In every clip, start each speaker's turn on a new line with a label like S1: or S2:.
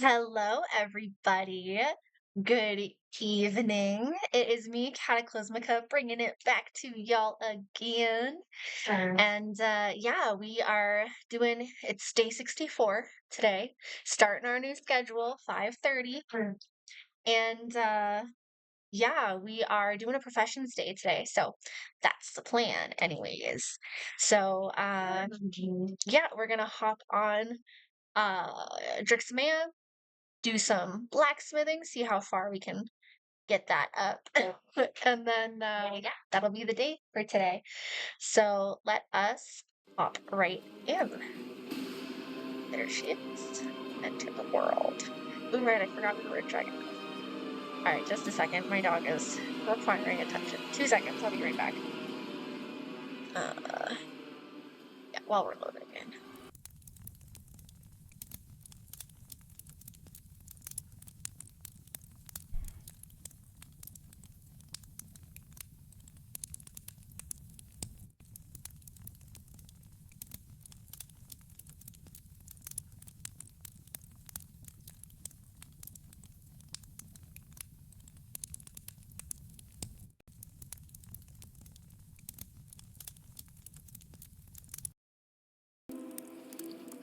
S1: Hello, everybody. Good evening. It is me, Cataclysmica, bringing it back to y'all again. And yeah, we are doing it's day 64 today, starting our new schedule, 5:30. And yeah, we are doing a professions day today. So that's the plan, anyways. So yeah, we're gonna hop on Drixmania, do some blacksmithing, see how far we can get that up. And then, yeah, that'll be the day for today. So let us hop right in. There she is. Enter the world. Ooh, right, I forgot we were a dragon. Alright, just a second. My dog is requiring attention. 2 seconds, I'll be right back. Yeah, while we're loading in.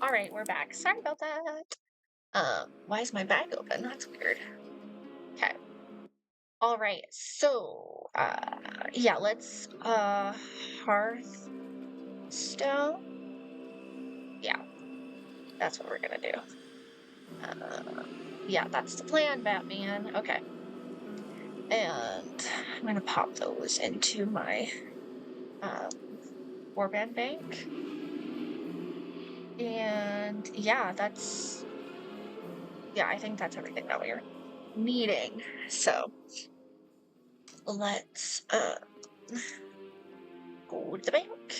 S1: Alright, we're back. Sorry about that. Why is my bag open? That's weird. Okay. All right, so yeah, let's Hearthstone. Yeah, that's what we're gonna do. Yeah, that's the plan, Batman. Okay, and I'm gonna pop those into my warband bank, and yeah, I think that's everything that we're needing. So let's go to the bank.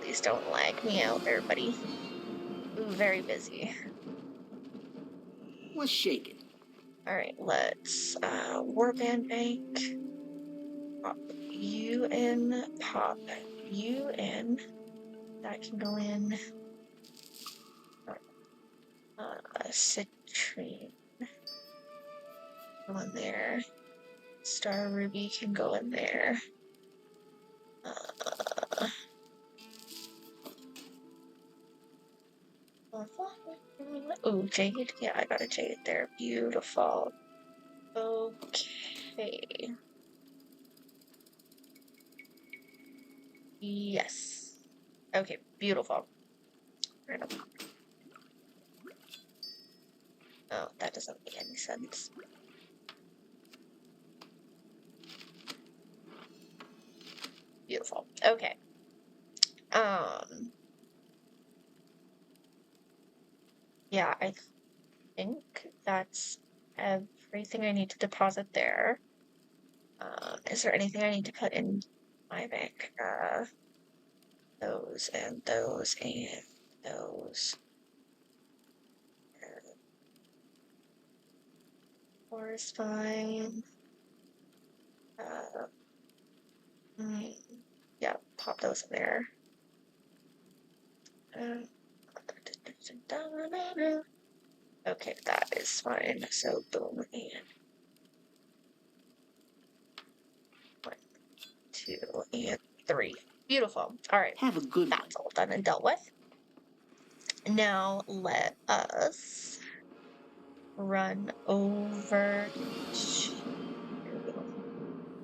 S1: Please don't lag me out there, buddy. Ooh, very busy.
S2: Let's shake it.
S1: All right, let's warband bank. Pop you in. Pop you in. That can go in. Citrine. Go in there. Star Ruby can go in there. Oh, jade. Yeah, I got a jade there. Beautiful. Okay. Yes. Okay, beautiful. Oh, that doesn't make any sense. Beautiful. Okay. Yeah, I think that's everything I need to deposit there. Is there anything I need to put in my bank? Those and those and those. Four is fine. Yeah, pop those in there. Okay, that is fine. So boom and 1, 2, and 3. Beautiful. All right.
S2: Have a good one.
S1: That's all done and dealt with. Now let us run over to...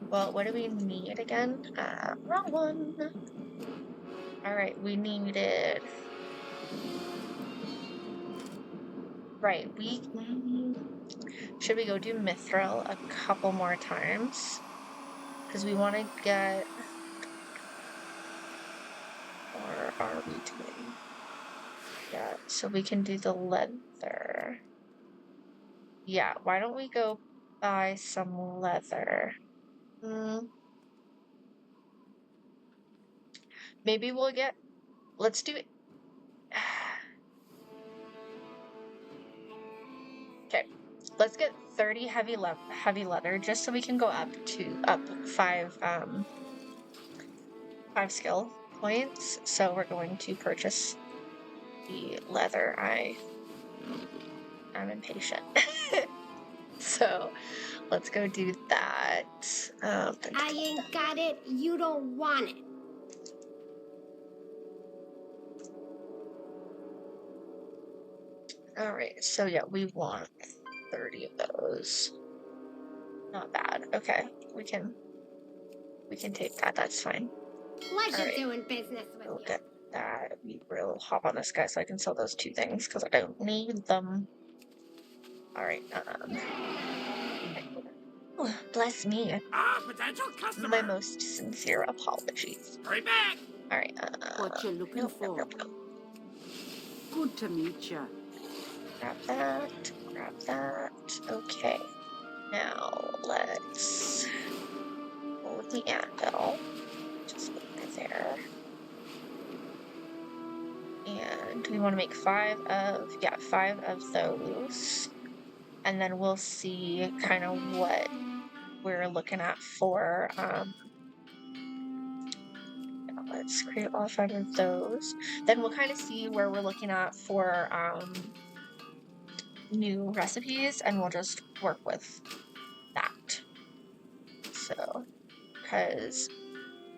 S1: Well, what do we need again? Wrong one. All right, we needed... Right, should we go do Mithril a couple more times? Because we want to get... Or are we doing... Yeah, so we can do the leather. Yeah, why don't we go buy some leather? Maybe we'll get... Let's do it. Okay, let's get 30 heavy leather just so we can go up 5 skill points. So we're going to purchase the leather. I'm impatient. So let's go do that.
S2: I ain't got it. You don't want it.
S1: All right. So yeah, we want 30 of those. Not bad. Okay, we can take that. That's fine.
S2: Pleasure doing business with
S1: We'll
S2: you.
S1: get that. We will hop on this guy so I can sell those 2 things because I don't need them. All right. Oh, bless me.
S3: Potential customer.
S1: My most sincere apologies.
S3: Hurry back.
S1: All right.
S4: What you looking for?
S1: Nope.
S4: Good to meet you.
S1: Grab that. Grab that. Okay. Now let's hold the anvil. Just put it there. And we want to make 5 of those. And then we'll see kind of what we're looking at for, let's create all 5 of those. Then we'll kind of see where we're looking at for, new recipes, and we'll just work with that. So, because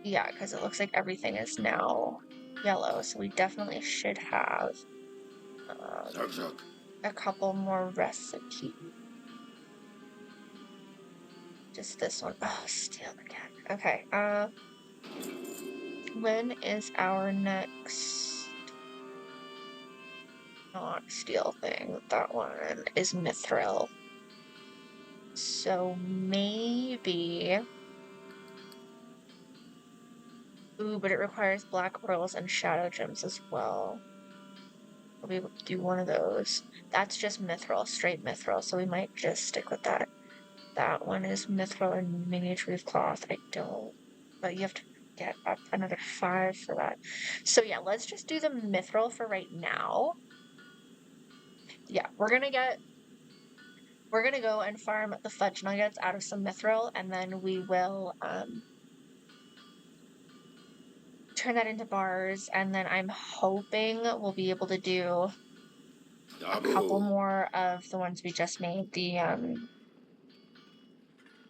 S1: it looks like everything is now yellow, so we definitely should have a couple more recipes. Just this one. Oh, steel again. Okay. When is our next not steel thing? That one is mithril. So maybe. Ooh, but it requires black pearls and shadow gems as well. We'll be able to do one of those. That's just mithril, straight mithril, so we might just stick with that. That one is mithril and miniature cloth. I don't, but you have to get up another 5 for that. So yeah, let's just do the mithril for right now. Yeah, we're gonna go and farm the fudge nuggets out of some mithril, and then we will turn that into bars, and then I'm hoping we'll be able to do a couple more of the ones we just made, the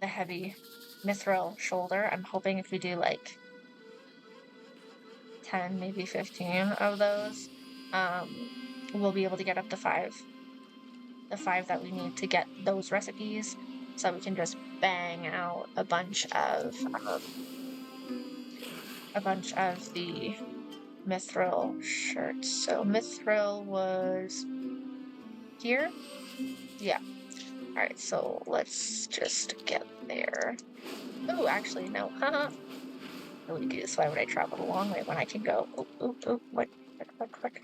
S1: heavy mithril shoulder. I'm hoping if we do like 10, maybe 15 of those, we'll be able to get up to 5. The 5 that we need to get those recipes, so we can just bang out a bunch of the mithril shirts. So mithril was here? Yeah. Alright, so let's just get there. Oh, actually, no. Haha. Really do this. Why would I travel the long way when I can go? What? Quick.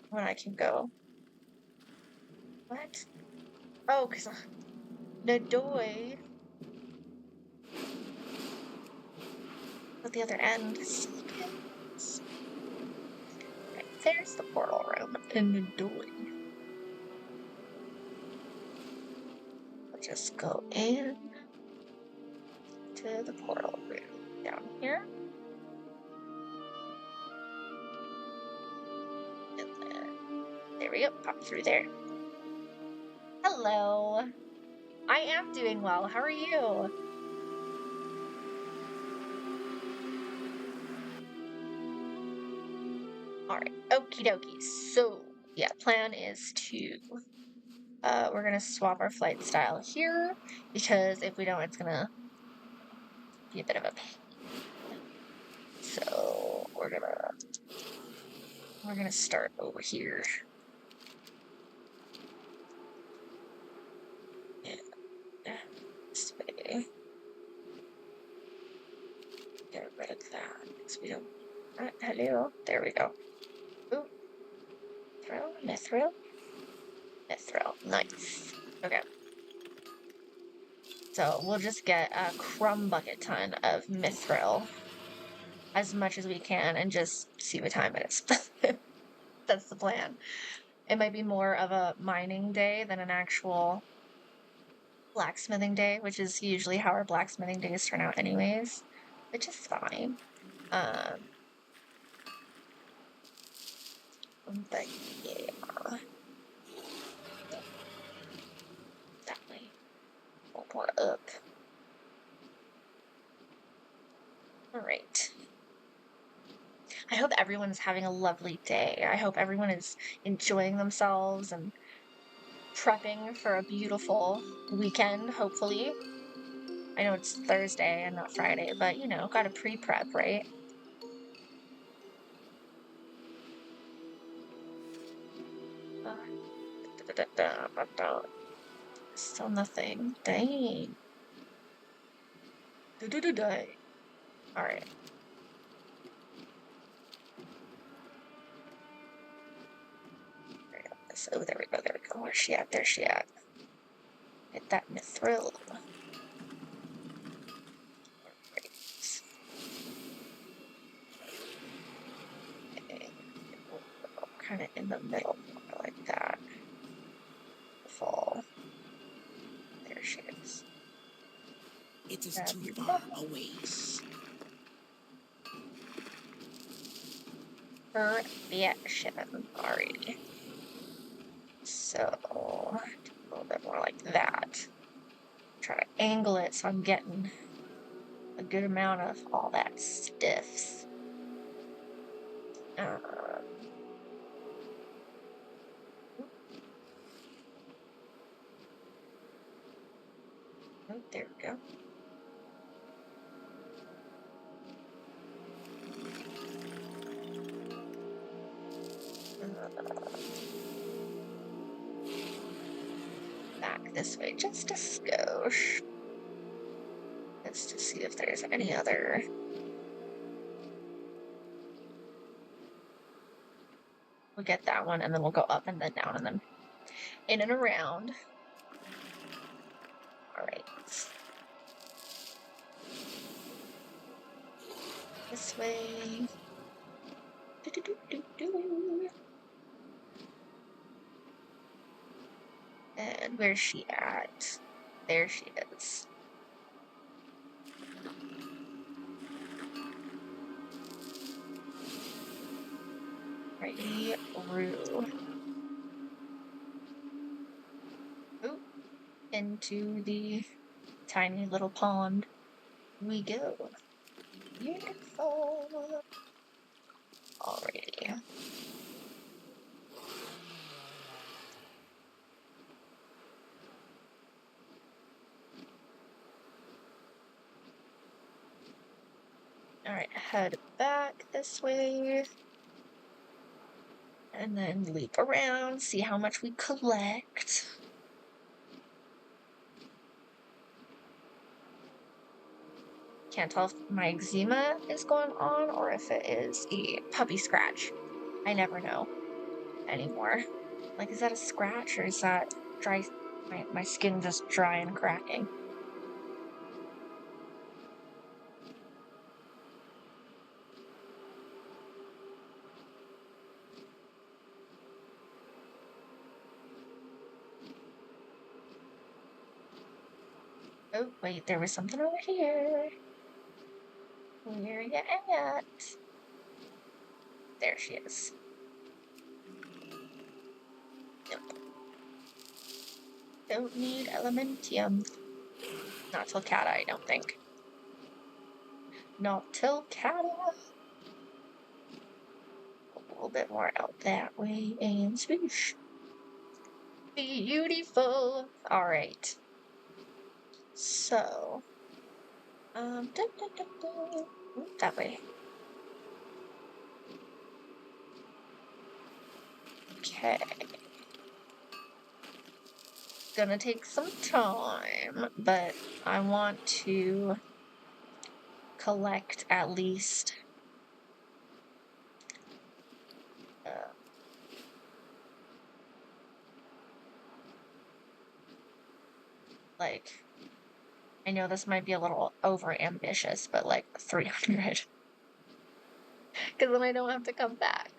S1: When I can go. What? Oh, because the doy. At the other end. Right, there's the portal room in the doy. We'll just go in to the portal room down here. And then, there we go, pop through there. Hello. I am doing well. How are you? Alright, okie dokie. So, yeah, plan is to, we're gonna swap our flight style here, because if we don't, it's gonna be a bit of a pain. So, we're gonna start over here. And this way. Get rid of that, because we don't, hello, there we go. Ooh. Mithril? Nice. Okay. So we'll just get a crumb bucket ton of mithril, as much as we can, and just see what time it is. That's the plan. It might be more of a mining day than an actual blacksmithing day, which is usually how our blacksmithing days turn out anyways, which is fine. But yeah, definitely more up. All right. I hope everyone's having a lovely day. I hope everyone is enjoying themselves and prepping for a beautiful weekend, hopefully. I know it's Thursday and not Friday, but you know, gotta pre-prep, right? Still nothing. Dang. Alright. Oh, there we go, there we go. Where's she at? There's she at. Get that mithril. Kind of in the middle, like that. Fall. There she is.
S3: It is too far away.
S1: Perfection. Alrighty. So, a little bit more like that. Try to angle it so I'm getting a good amount of all that stiffs. Oh, there we go. Back this way just a skosh. Just to see if there's any other. We'll get that one and then we'll go up and then down and then in and around. Alright. This way. And where's she at? There she is. Righty, Roo. Oop. Into the tiny little pond we go. Beautiful. Alrighty. Alright, head back this way. And then loop around, see how much we collect. Can't tell if my eczema is going on or if it is a puppy scratch. I never know anymore. Like, is that a scratch or is that dry? My skin just dry and cracking. Oh, wait, there was something over here. Where you at? There she is. Yep. Don't need elementium. Not till Kata, I don't think. Not till Kata. A little bit more out that way and swoosh. Beautiful. Alright. So. That way. Okay. Gonna take some time, but I want to collect at least like, I know this might be a little over ambitious, but like 300. Because then I don't have to come back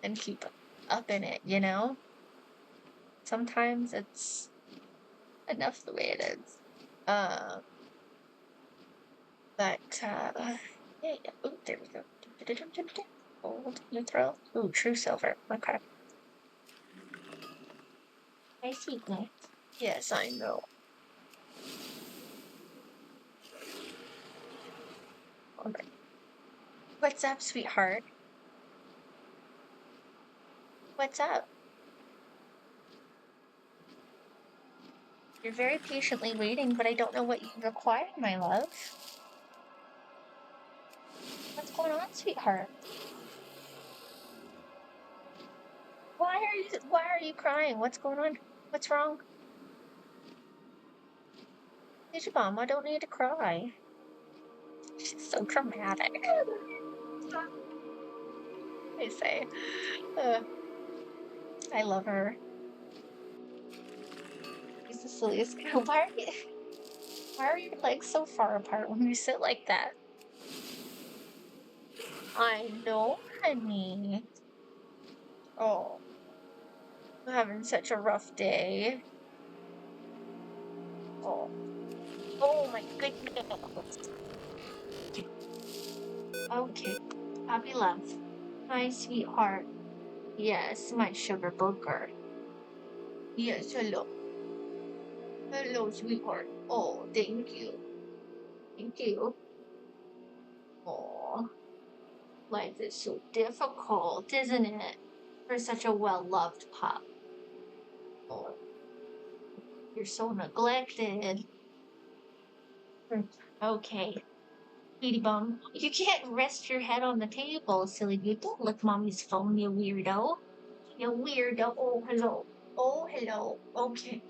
S1: and keep up in it, you know? Sometimes it's enough the way it is. Yeah. Oh, there we go. Gold neutral. Ooh, true silver. Okay. I see that. Yes, I know. Okay. What's up, sweetheart? What's up? You're very patiently waiting, but I don't know what you require, my love. What's going on, sweetheart? Why are you crying? What's going on? What's wrong? Mom, I don't need to cry. She's so dramatic. I say. I love her. She's the silliest girl. Why are your legs so far apart when you sit like that? I know, honey. Oh, I'm having such a rough day. Oh my goodness. Okay, puppy love. My sweetheart. Yes, my sugar booger. Yes, hello. Hello, sweetheart. Oh, thank you. Thank you. Oh, life is so difficult, isn't it? For such a well-loved pup. Oh, you're so neglected. Okay. Sweetie bum, you can't rest your head on the table, silly you. Don't lick mommy's phone, you weirdo. You weirdo. Oh, hello. Oh, hello. Okay.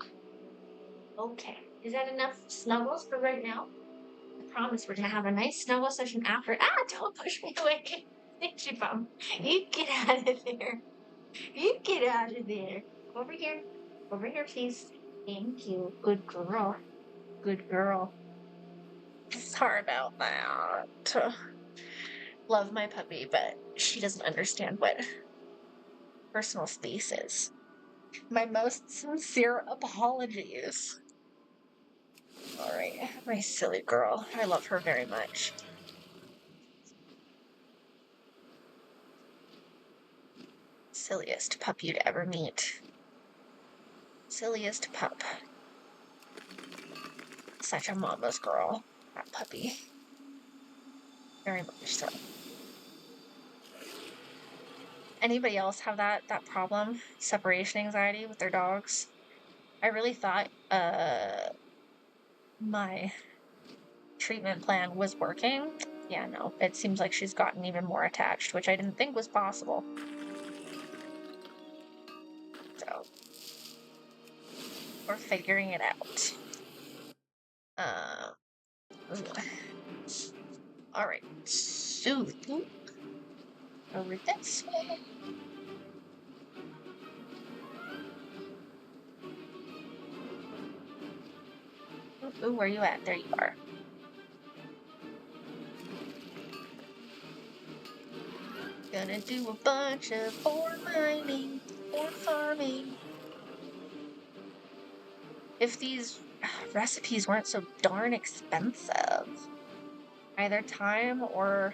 S1: Okay. Is that enough snuggles for right now? I promise we're gonna have a nice snuggle session after. Ah, don't push me away. Sweetie bum. You get out of there. You get out of there. Over here. Over here, please. Thank you. Good girl. Good girl. Sorry about that. Love my puppy, but she doesn't understand what personal space is. My most sincere apologies. Alright, my silly girl. I love her very much. Silliest pup you'd ever meet. Silliest pup. Such a mama's girl, that puppy. Very much so. Anybody else have that problem? Separation anxiety with their dogs? I really thought my treatment plan was working. Yeah, no, it seems like she's gotten even more attached, which I didn't think was possible. So, we're figuring it out. Alright, so, over this way. Ooh, where you at? There you are. Gonna do a bunch of ore mining, ore farming. If these recipes weren't so darn expensive, either time or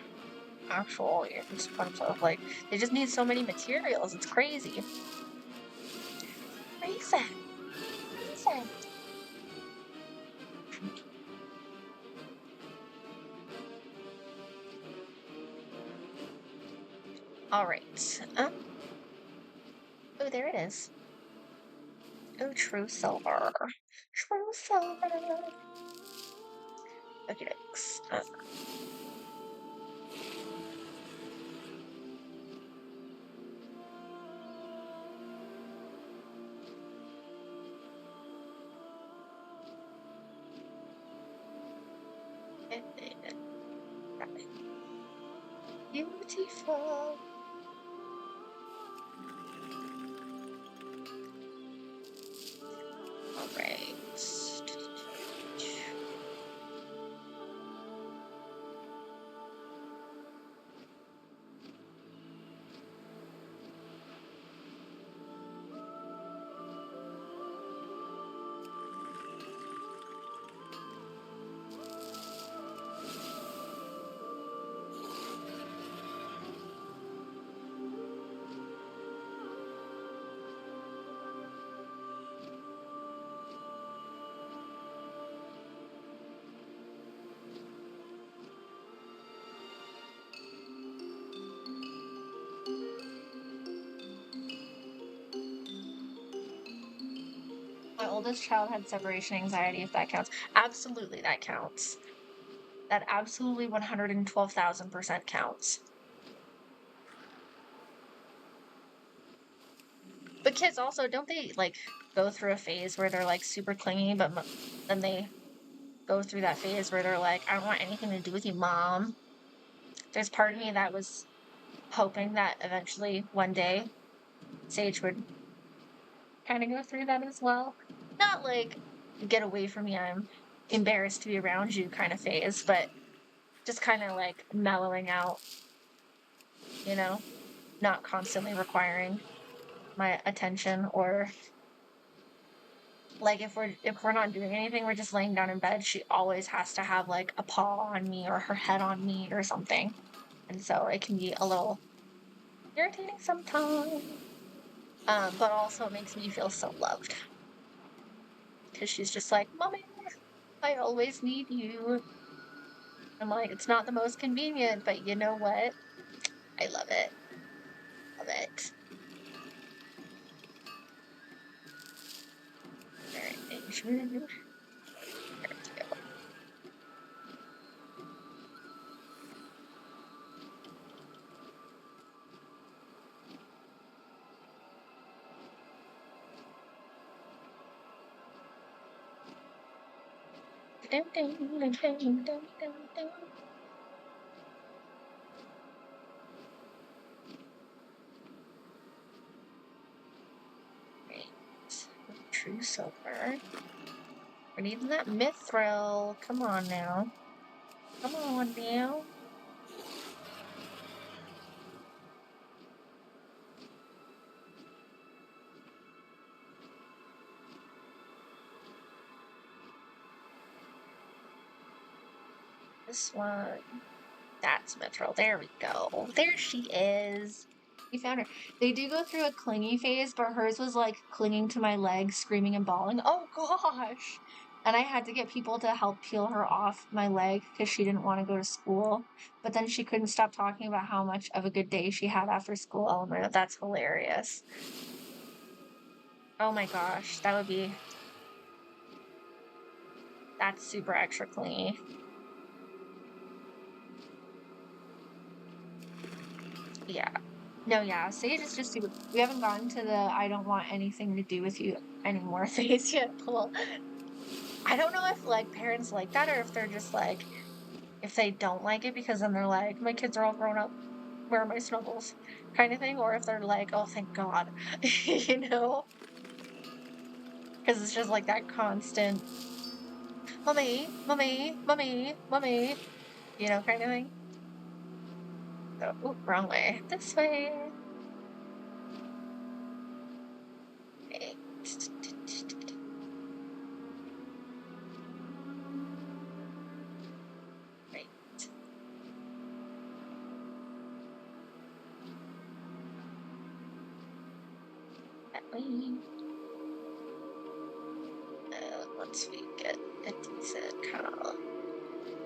S1: actual expensive, like, they just need so many materials, it's crazy. Crazy. Alright, oh, there it is. Oh, true silver. True silver. Okay, thanks. Beautiful. Alright. oldest child had separation anxiety, if that counts. Absolutely, that counts. That absolutely 112,000% counts. But kids also, don't they, like, go through a phase where they're, like, super clingy, but then they go through that phase where they're like, I don't want anything to do with you, Mom. There's part of me that was hoping that eventually one day Sage would kind of go through that as well. Not like, get away from me, I'm embarrassed to be around you kind of phase, but just kind of like mellowing out, you know, not constantly requiring my attention, or like if we're not doing anything, we're just laying down in bed, she always has to have like a paw on me or her head on me or something. And so it can be a little irritating sometimes. But also it makes me feel so loved. Because she's just like, Mommy, I always need you. I'm like, it's not the most convenient, but you know what? I love it. Love it. Alright, there we go. Dun, dun, dun, dun, dun, dun, dun. Right. True silver. We're needing that mithril. Come on now. Come on now. This one. That's mithril. There we go. There she is. We found her. They do go through a clingy phase, but hers was like clinging to my leg, screaming and bawling. Oh gosh! And I had to get people to help peel her off my leg because she didn't want to go to school. But then she couldn't stop talking about how much of a good day she had after school. Eleanor, that's hilarious. Oh my gosh, that would be... That's super extra clingy. Yeah. No, yeah, Sage is just super... We haven't gotten to the I don't want anything to do with you anymore phase yet. Well, I don't know if, like, parents like that, or if they're just, like, if they don't like it because then they're like, my kids are all grown up, where are my snuggles? Kind of thing, or if they're like, oh, thank God, you know? Because it's just, like, that constant, Mommy, Mommy, Mommy, Mommy, you know, kind of thing. So, ooh, wrong way. This way. Okay. Right. That way. Once we get a decent kind of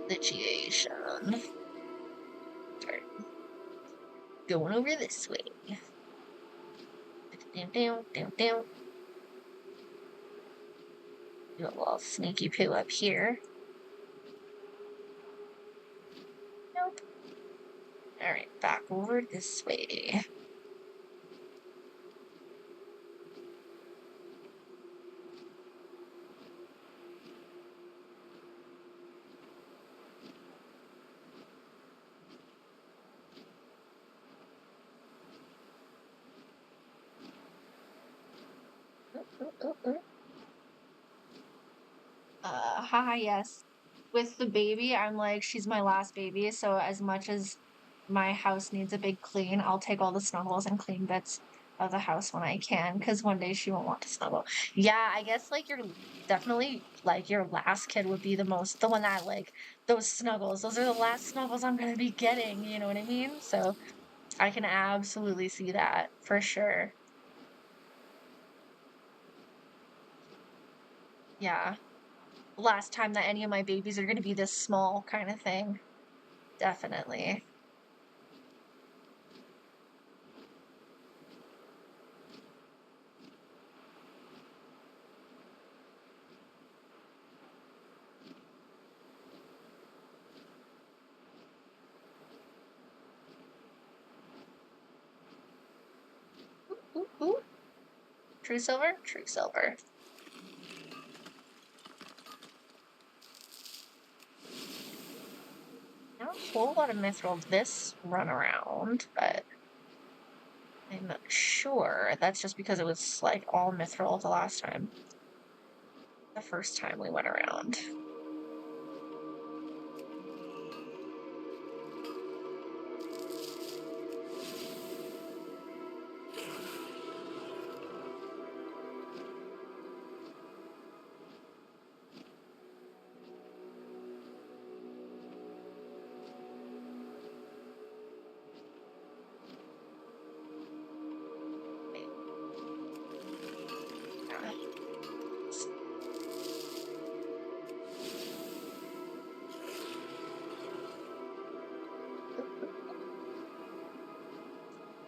S1: situation, start going over this way. Down, down, down, down. Do a little sneaky poo up here. Nope. Alright, back over this way. Haha, yes. With the baby, I'm like, she's my last baby, so as much as my house needs a big clean, I'll take all the snuggles and clean bits of the house when I can, because one day she won't want to snuggle. Yeah, I guess, like, your definitely, like, your last kid would be the one that, like, those snuggles, those are the last snuggles I'm gonna be getting, you know what I mean? So I can absolutely see that, for sure. Yeah. Last time that any of my babies are gonna be this small kind of thing. Definitely. True silver? True silver. Not a whole lot of mithril this run around, but I'm not sure. That's just because it was like all mithril the last time. The first time we went around.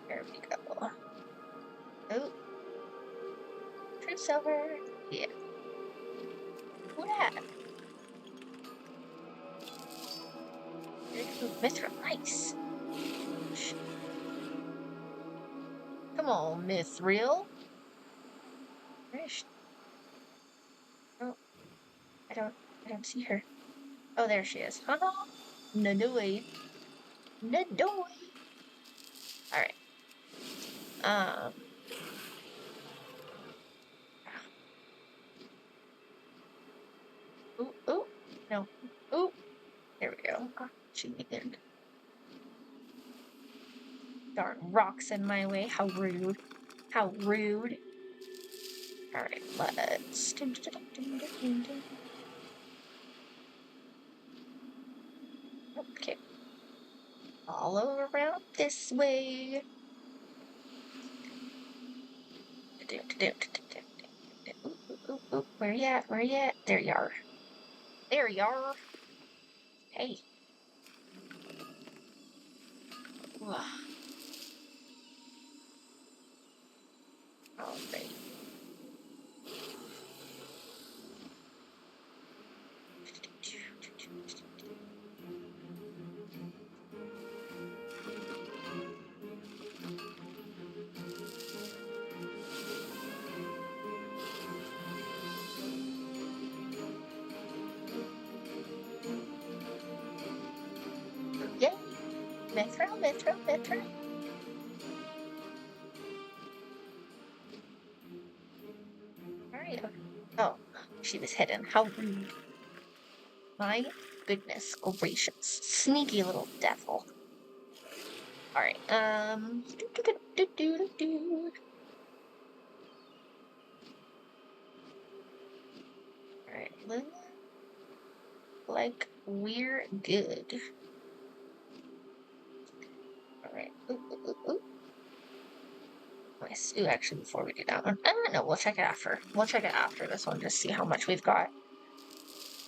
S1: There we go. Oh. True silver. Yeah. Who that? Mithril. Nice. Come on, Mithril. Where is she? Oh, I don't see her. Oh, there she is. Haha. Nadoi. Nadoi. Alright. Ooh, ooh. No. Ooh. There we go. Oh, she needed. Darn rocks in my way. How rude. How rude. Alright, let's. Okay. All around this way. Where you at? Where you at? There you are. There you are. Hey. Alright. Yay! Mithril, mithril, mithril. Alright. Oh, she was hidden. How rude. My goodness gracious. Sneaky little devil. Alright, Alright, like we're good. Alright. Nice. Ooh, actually, before we do that one, I don't know. We'll check it after. We'll check it after this one, just see how much we've got,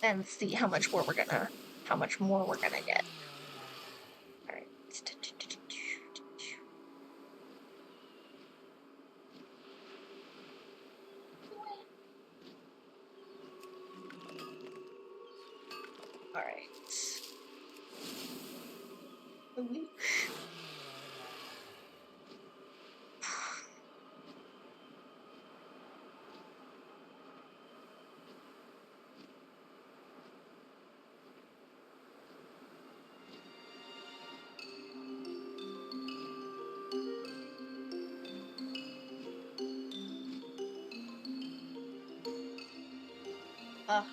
S1: and see how much more we're gonna get. All right. All right.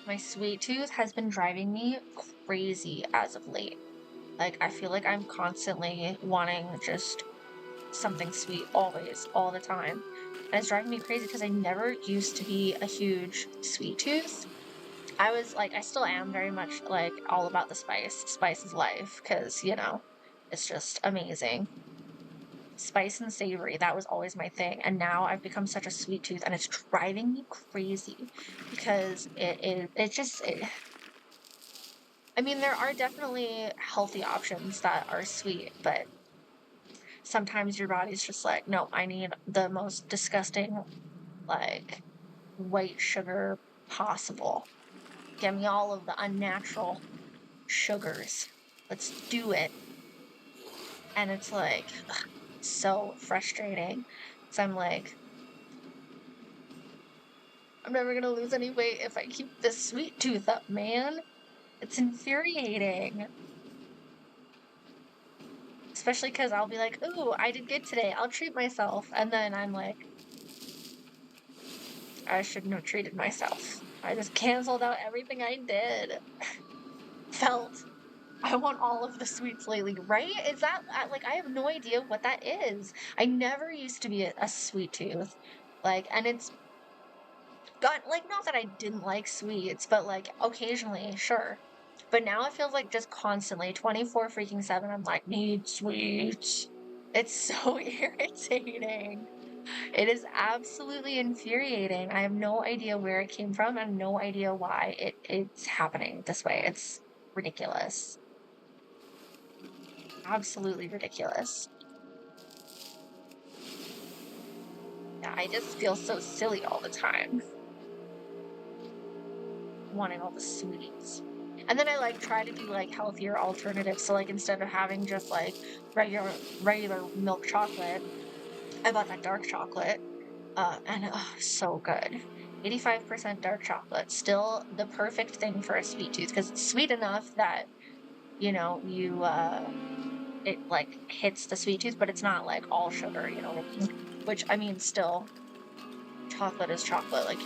S1: My sweet tooth has been driving me crazy as of late. Like, I feel like I'm constantly wanting just something sweet always, all the time. And it's driving me crazy because I never used to be a huge sweet tooth. I was like, I still am very much like all about the spice. Spice is life because, you know, it's just amazing. Spice and savory, that was always my thing. And now I've become such a sweet tooth and it's driving me crazy because I mean, there are definitely healthy options that are sweet, but sometimes your body's just like, no, I need the most disgusting, like, white sugar possible. Give me all of the unnatural sugars. Let's do it. And it's like, ugh, so frustrating. So I'm like, I'm never gonna lose any weight if I keep this sweet tooth up, man. It's infuriating. Especially because I'll be like, ooh, I did good today. I'll treat myself. And then I'm like, I shouldn't have treated myself. I just canceled out everything I did. Felt. I want all of the sweets lately, right? Is that, like, I have no idea what that is. I never used to be a sweet tooth. Like, and it's got, like, not that I didn't like sweets, but, like, occasionally, sure. But now it feels like just constantly, 24 freaking 7, I'm like, need sweets. It's so irritating. It is absolutely infuriating. I have no idea where it came from and no idea why it's happening this way. It's ridiculous. Absolutely ridiculous. Yeah, I just feel so silly all the time. Wanting all the sweets. And then I like try to do like healthier alternatives. So like instead of having just like regular milk chocolate, I bought that dark chocolate. And so good. 85% dark chocolate. Still the perfect thing for a sweet tooth because it's sweet enough that, you know, it like hits the sweet tooth, but it's not like all sugar, you know what I mean? Which, I mean, still, chocolate is chocolate. Like,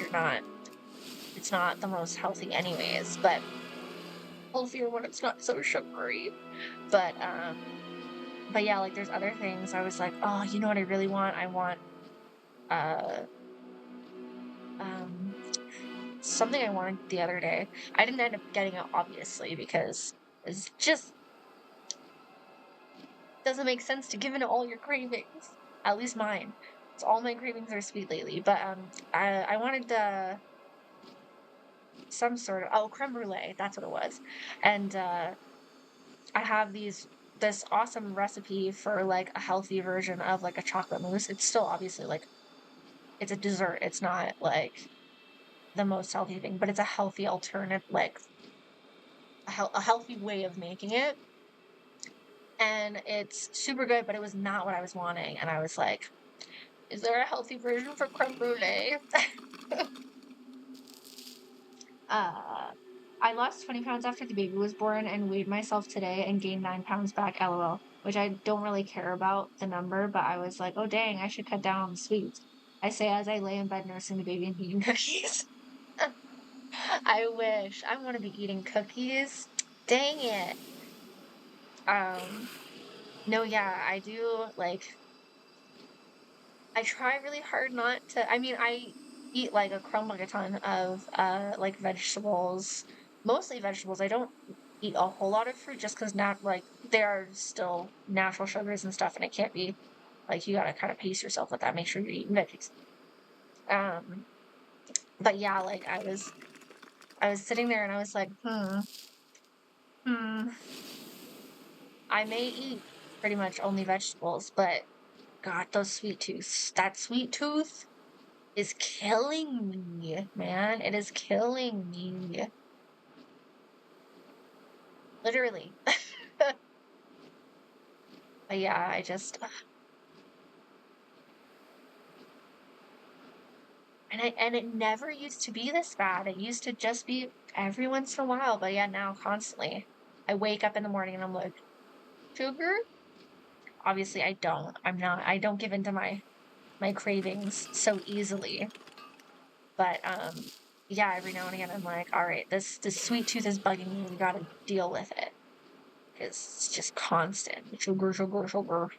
S1: it's not the most healthy anyways, but healthier when it's not so sugary. But yeah, like there's other things I was like, oh, you know what I really want? I want, something I wanted the other day. I didn't end up getting it, obviously, because it's just doesn't make sense to give in to all your cravings. At least mine. So all my cravings are sweet lately. But I wanted some sort of creme brulee. That's what it was. And I have this awesome recipe for like a healthy version of like a chocolate mousse. It's still obviously like it's a dessert. It's not like the most healthy thing, but it's a healthy alternative, like a healthy way of making it. And it's super good, but it was not what I was wanting. And I was like, is there a healthy version for creme brulee? I lost 20 pounds after the baby was born and weighed myself today and gained 9 pounds back, lol. Which I don't really care about the number, but I was like, oh dang, I should cut down on the sweets. I say as I lay in bed nursing the baby and eating cookies. I wish. I want to be eating cookies. Dang it. No, yeah, I do, like, I try really hard not to. I mean, I eat like a crumb like a ton of like vegetables, mostly vegetables. I don't eat a whole lot of fruit just because not like there are still natural sugars and stuff, and it can't be like you gotta kind of pace yourself with that. Make sure you're eating veggies. But yeah, like I was sitting there and I was like, hmm. I may eat pretty much only vegetables, but God, those sweet tooths, that sweet tooth is killing me, man. It is killing me. Literally. But yeah, I just and it never used to be this bad. It used to just be every once in a while, but yeah, now constantly. I wake up in the morning and I'm like, sugar? Obviously I don't. I don't give in to my cravings so easily. But yeah, every now and again I'm like, all right, this sweet tooth is bugging me. We gotta deal with it. Because it's just constant. Sugar, sugar, sugar.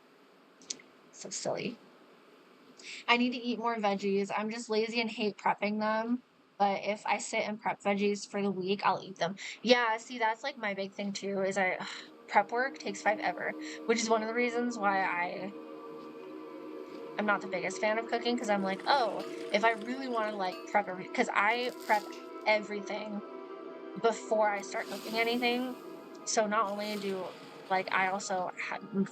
S1: So silly. I need to eat more veggies. I'm just lazy and hate prepping them. But if I sit and prep veggies for the week, I'll eat them. Yeah, see, that's like my big thing too, is prep work takes forever, which is one of the reasons why I'm not the biggest fan of cooking, because I'm like, oh, if I really want to like prep because I prep everything before I start cooking anything. So not only do like I also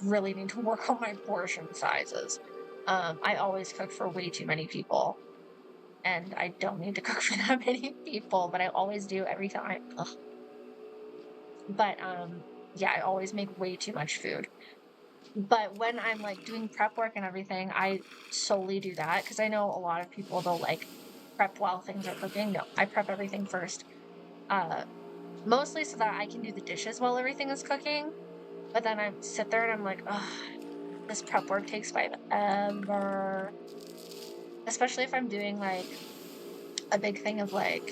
S1: really need to work on my portion sizes. I always cook for way too many people, and I don't need to cook for that many people, but I always do every time. Ugh. But yeah, I always make way too much food. But when I'm like doing prep work and everything, I solely do that because I know a lot of people they'll like prep while things are cooking. No, I prep everything first. Mostly so that I can do the dishes while everything is cooking. But then I sit there and I'm like, ugh, this prep work takes forever. Especially if I'm doing like a big thing of like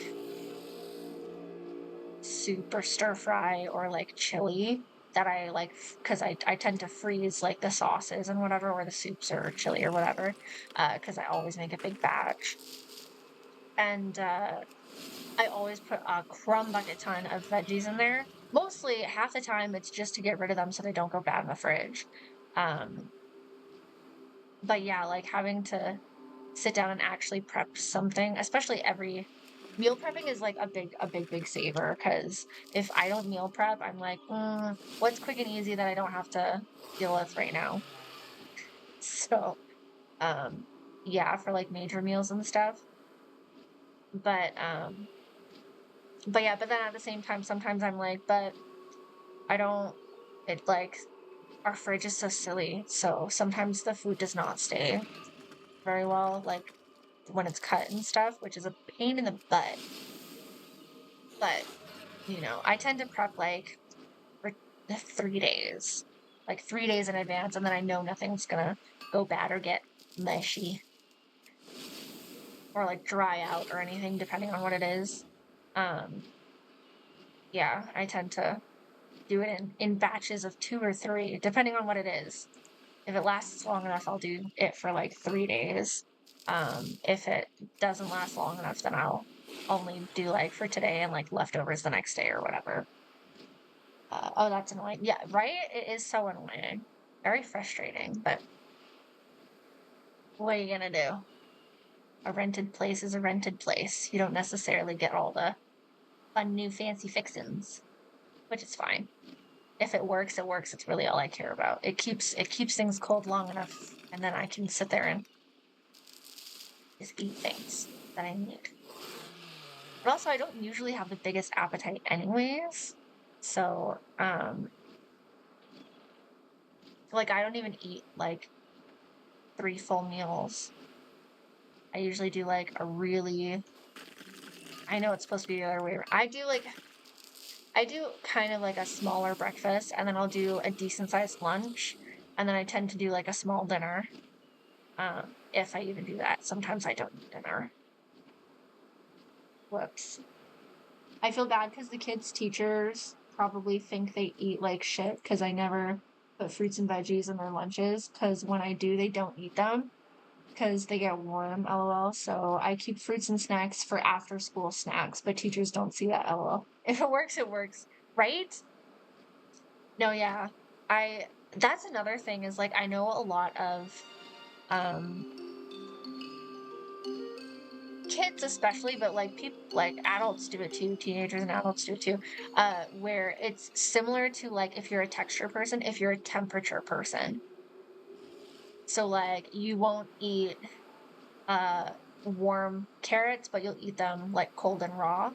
S1: soup or stir fry or like chili that I like, because I tend to freeze like the sauces and whatever, or the soups or chili or whatever, because I always make a big batch. And I always put a crumb bucket ton of veggies in there. Mostly half the time it's just to get rid of them so they don't go bad in the fridge. But yeah, like having to sit down and actually prep something, especially every meal prepping is like a big saver, because if I don't meal prep, I'm like, what's quick and easy that I don't have to deal with right now? So, yeah, for like major meals and stuff. But yeah, but then at the same time, sometimes I'm like, but I don't, it like, our fridge is so silly. So sometimes the food does not stay very well, like when it's cut and stuff, which is a pain in the butt. But, I tend to prep like for 3 days, like 3 days in advance, and then I know nothing's gonna go bad or get mushy or like dry out or anything, depending on what it is. Yeah, I tend to do it in batches of 2 or 3, depending on what it is. If it lasts long enough, I'll do it for like 3 days. If it doesn't last long enough, then I'll only do like for today and like leftovers the next day or whatever. Oh, that's annoying. Yeah, right? It is so annoying. Very frustrating, but what are you gonna do? A rented place is a rented place. You don't necessarily get all the fun new fancy fixins, which is fine. If it works, it works. It's really all I care about. It keeps things cold long enough, and then I can sit there and just eat things that I need. But also, I don't usually have the biggest appetite anyways. So, like, I don't even eat like 3 full meals. I usually do like I know it's supposed to be the other way around. I do kind of like a smaller breakfast, and then I'll do a decent sized lunch, and then I tend to do like a small dinner. If I even do that. Sometimes I don't eat dinner. Whoops. I feel bad because the kids' teachers probably think they eat like shit because I never put fruits and veggies in their lunches, because when I do, they don't eat them because they get warm, lol. So I keep fruits and snacks for after school snacks, but teachers don't see that, lol. If it works, it works, right? No, yeah. That's another thing, is like I know a lot of um kids especially, but like people, like adults do it too, teenagers and adults do it too, where it's similar to like if you're a texture person, if you're a temperature person. So like you won't eat warm carrots, but you'll eat them like cold and raw.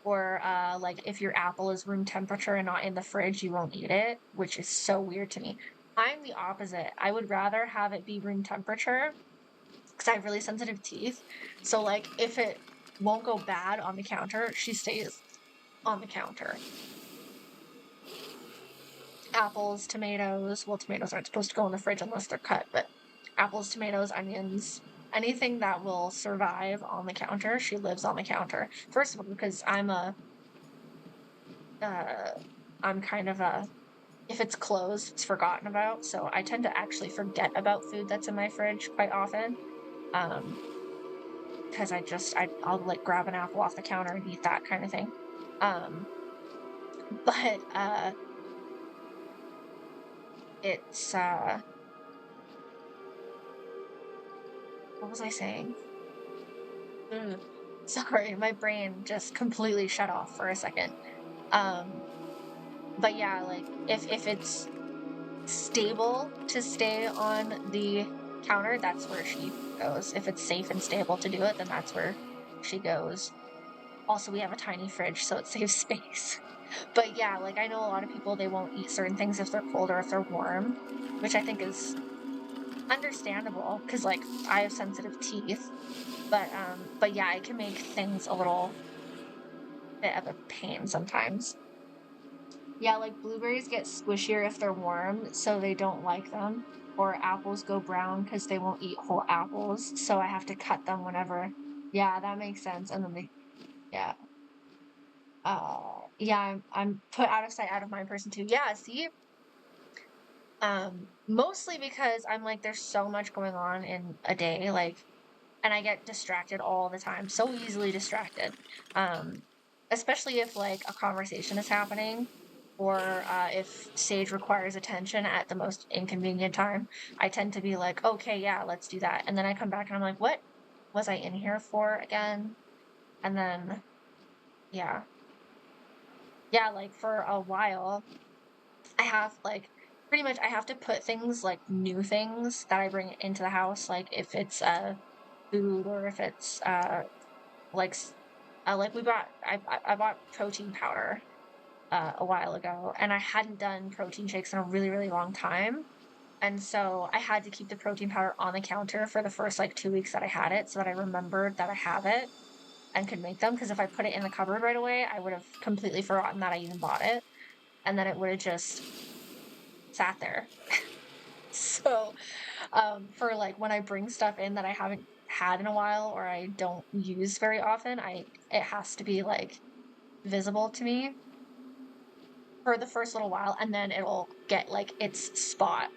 S1: Or like if your apple is room temperature and not in the fridge, you won't eat it, which is so weird to me. I'm the opposite. I would rather have it be room temperature because I have really sensitive teeth. So like if it won't go bad on the counter, she stays on the counter. Apples, tomatoes. Well, tomatoes aren't supposed to go in the fridge unless they're cut, but apples, tomatoes, onions, anything that will survive on the counter, she lives on the counter. First of all, because I'm kind of a, if it's closed, it's forgotten about. So I tend to actually forget about food that's in my fridge quite often. Because I'll like grab an apple off the counter and eat that kind of thing. But it's what was I saying? Sorry, my brain just completely shut off for a second. But yeah, like if it's stable to stay on the counter, that's where she goes. If it's safe and stable to do it, then that's where she goes. Also, we have a tiny fridge, so it saves space. But yeah, like I know a lot of people, they won't eat certain things if they're cold or if they're warm, which I think is understandable because like I have sensitive teeth, but yeah, it can make things a little bit of a pain sometimes. Yeah, like blueberries get squishier if they're warm, so they don't like them. Or apples go brown because they won't eat whole apples, so I have to cut them whenever. Yeah, that makes sense. And then yeah. Yeah, I'm put out of sight, out of mind person too. Yeah, see? Mostly because I'm like, there's so much going on in a day, like, and I get distracted all the time, so easily distracted. Um, Especially if like a conversation is happening or if Sage requires attention at the most inconvenient time, I tend to be like, okay, yeah, let's do that. And then I come back and I'm like, what was I in here for again? And then, yeah. Yeah, like for a while, I have like pretty much I have to put things like new things that I bring into the house, like if it's food or if it's like like I bought protein powder a while ago, and I hadn't done protein shakes in a really long time. And so I had to keep the protein powder on the counter for the first like 2 weeks that I had it so that I remembered that I have it and could make them. Because if I put it in the cupboard right away, I would have completely forgotten that I even bought it. And then it would have just sat there. So for like when I bring stuff in that I haven't had in a while or I don't use very often, it has to be like visible to me for the first little while, and then it'll get like its spot.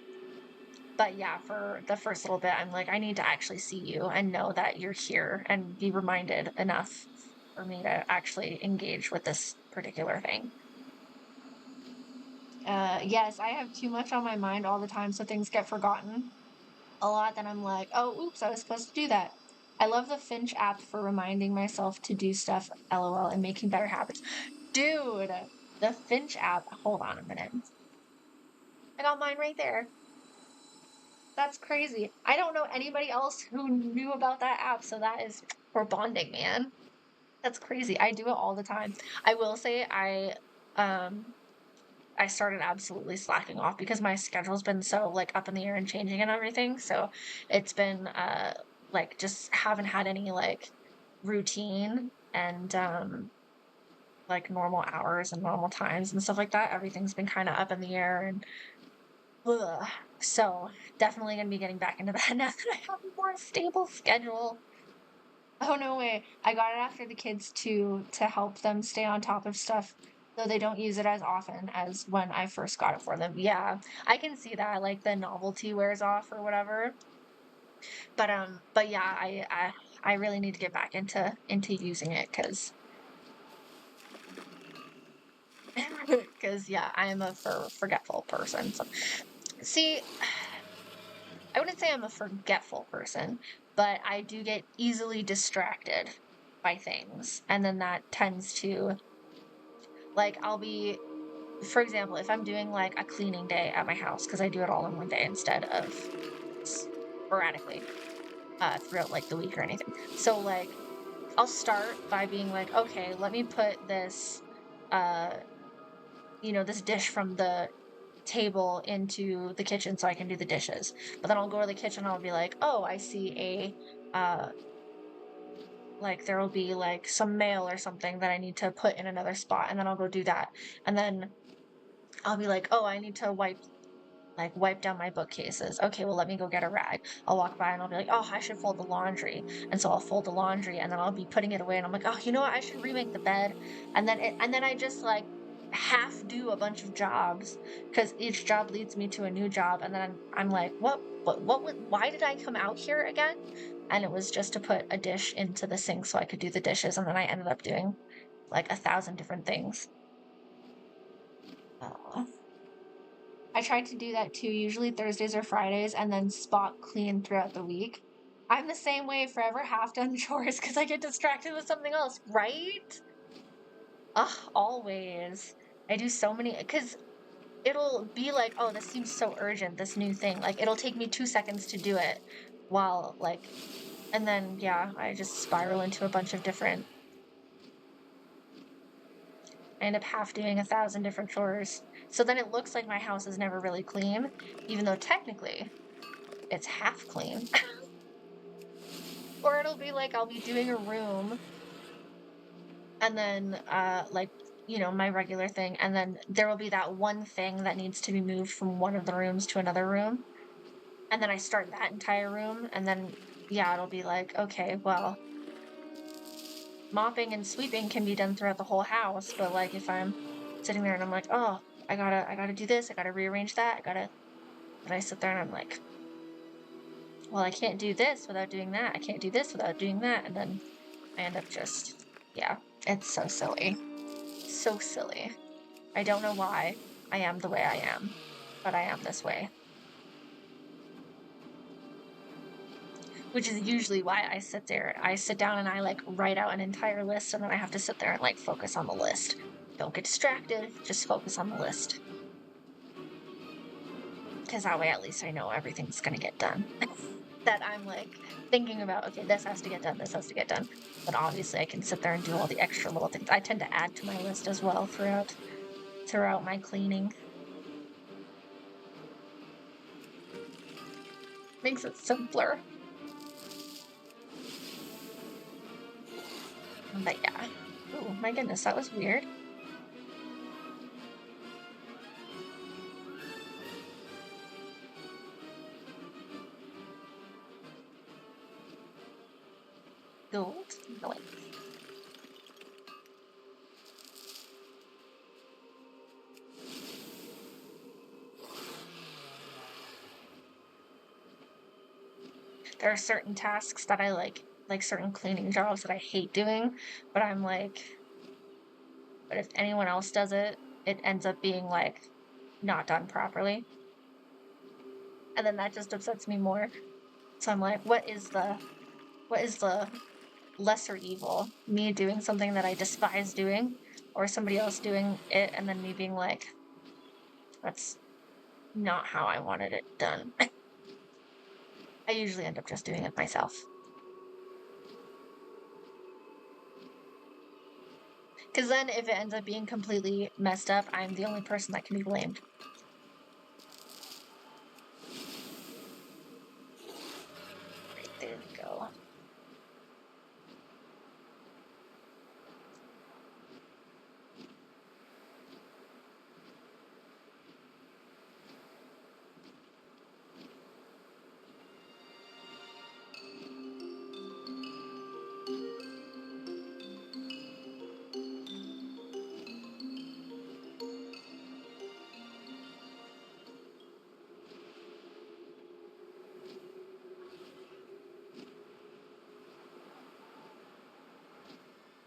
S1: But yeah, for the first little bit, I'm like, I need to actually see you and know that you're here and be reminded enough for me to actually engage with this particular thing. Yes, I have too much on my mind all the time, so things get forgotten a lot. Then I'm like, oh, oops, I was supposed to do that. I love the Finch app for reminding myself to do stuff, lol, and making better habits. Dude, the Finch app, hold on a minute. I got mine right there. That's crazy. I don't know anybody else who knew about that app, so that is for bonding, man. That's crazy. I do it all the time. I will say um I started absolutely slacking off because my schedule's been so like up in the air and changing and everything. So it's been like just haven't had any like routine and like normal hours and normal times and stuff like that. Everything's been kind of up in the air and ugh. So definitely gonna be getting back into that now that I have a more stable schedule. Oh no way. I got it after the kids too to help them stay on top of stuff, though they don't use it as often as when I first got it for them. Yeah, I can see that, like the novelty wears off or whatever. But yeah, I really need to get back into using it because yeah, I am a forgetful person. So see, I wouldn't say I'm a forgetful person, but I do get easily distracted by things. And then that tends to, like, I'll be, for example, if I'm doing like a cleaning day at my house, because I do it all in one day instead of sporadically throughout like the week or anything. So, like, I'll start by being like, okay, let me put this, uh, this dish from the table into the kitchen so I can do the dishes. But then I'll go to the kitchen and I'll be like, oh, I see like there will be like some mail or something that I need to put in another spot. And then I'll go do that. And then I'll be like, oh, I need to wipe down my bookcases. Okay, well, let me go get a rag. I'll walk by and I'll be like, oh, I should fold the laundry. And so I'll fold the laundry and then I'll be putting it away and I'm like, oh, you know what? I should remake the bed. And then I just like half do a bunch of jobs because each job leads me to a new job. And then I'm like, why did I come out here again? And it was just to put a dish into the sink so I could do the dishes. And then I ended up doing like 1,000 different things. I tried to do that too, usually Thursdays or Fridays, and then spot clean throughout the week. I'm the same way, forever half done chores because I get distracted with something else, right? Ugh, always. I do so many, because it'll be like, oh, this seems so urgent, this new thing. Like, it'll take me 2 seconds to do it while, like, and then, yeah, I just spiral into a bunch of different, I end up half doing 1,000 different chores. So then it looks like my house is never really clean, even though technically it's half clean. Or it'll be like I'll be doing a room and then like, you know, my regular thing, and then there will be that one thing that needs to be moved from one of the rooms to another room. And then I start that entire room, and then yeah, it'll be like, okay, well, mopping and sweeping can be done throughout the whole house, but like if I'm sitting there and I'm like, oh, I gotta do this, I gotta rearrange that, and I sit there and I'm like, well, I can't do this without doing that, I can't do this without doing that, and then I end up just, yeah, it's so silly. So silly. I don't know why I am the way I am, but I am this way. Which is usually why I sit down and I like write out an entire list, and then I have to sit there and like focus on the list. Don't get distracted, just focus on the list. Because that way at least I know everything's gonna get done. That I'm like thinking about, okay, this has to get done, this has to get done. But obviously I can sit there and do all the extra little things. I tend to add to my list as well throughout my cleaning. Makes it simpler. But yeah. Oh my goodness, that was weird. Gold? No, wait. There are certain tasks that I like certain cleaning jobs that I hate doing, but I'm like, but if anyone else does it, it ends up being like not done properly. And then that just upsets me more. So I'm like, what is the lesser evil? Me doing something that I despise doing, or somebody else doing it and then me being like, that's not how I wanted it done. I usually end up just doing it myself. Because then if it ends up being completely messed up, I'm the only person that can be blamed. Right, there we go.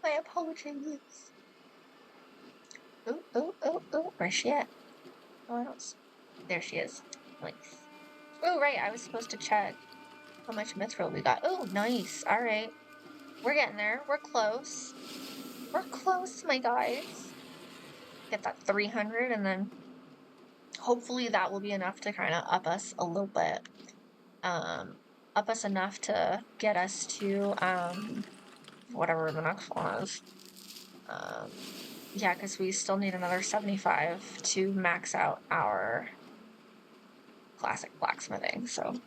S1: My apologies. Oh, where's she at? Oh, I don't see. There she is. Nice. Oh, right, I was supposed to check how much mithril we got. Oh, nice. All right. We're getting there. We're close. We're close, my guys. Get that 300, and then hopefully that will be enough to kind of up us a little bit. Up us enough to get us to, whatever the next one is. Yeah, because we still need another 75 to max out our classic blacksmithing, so.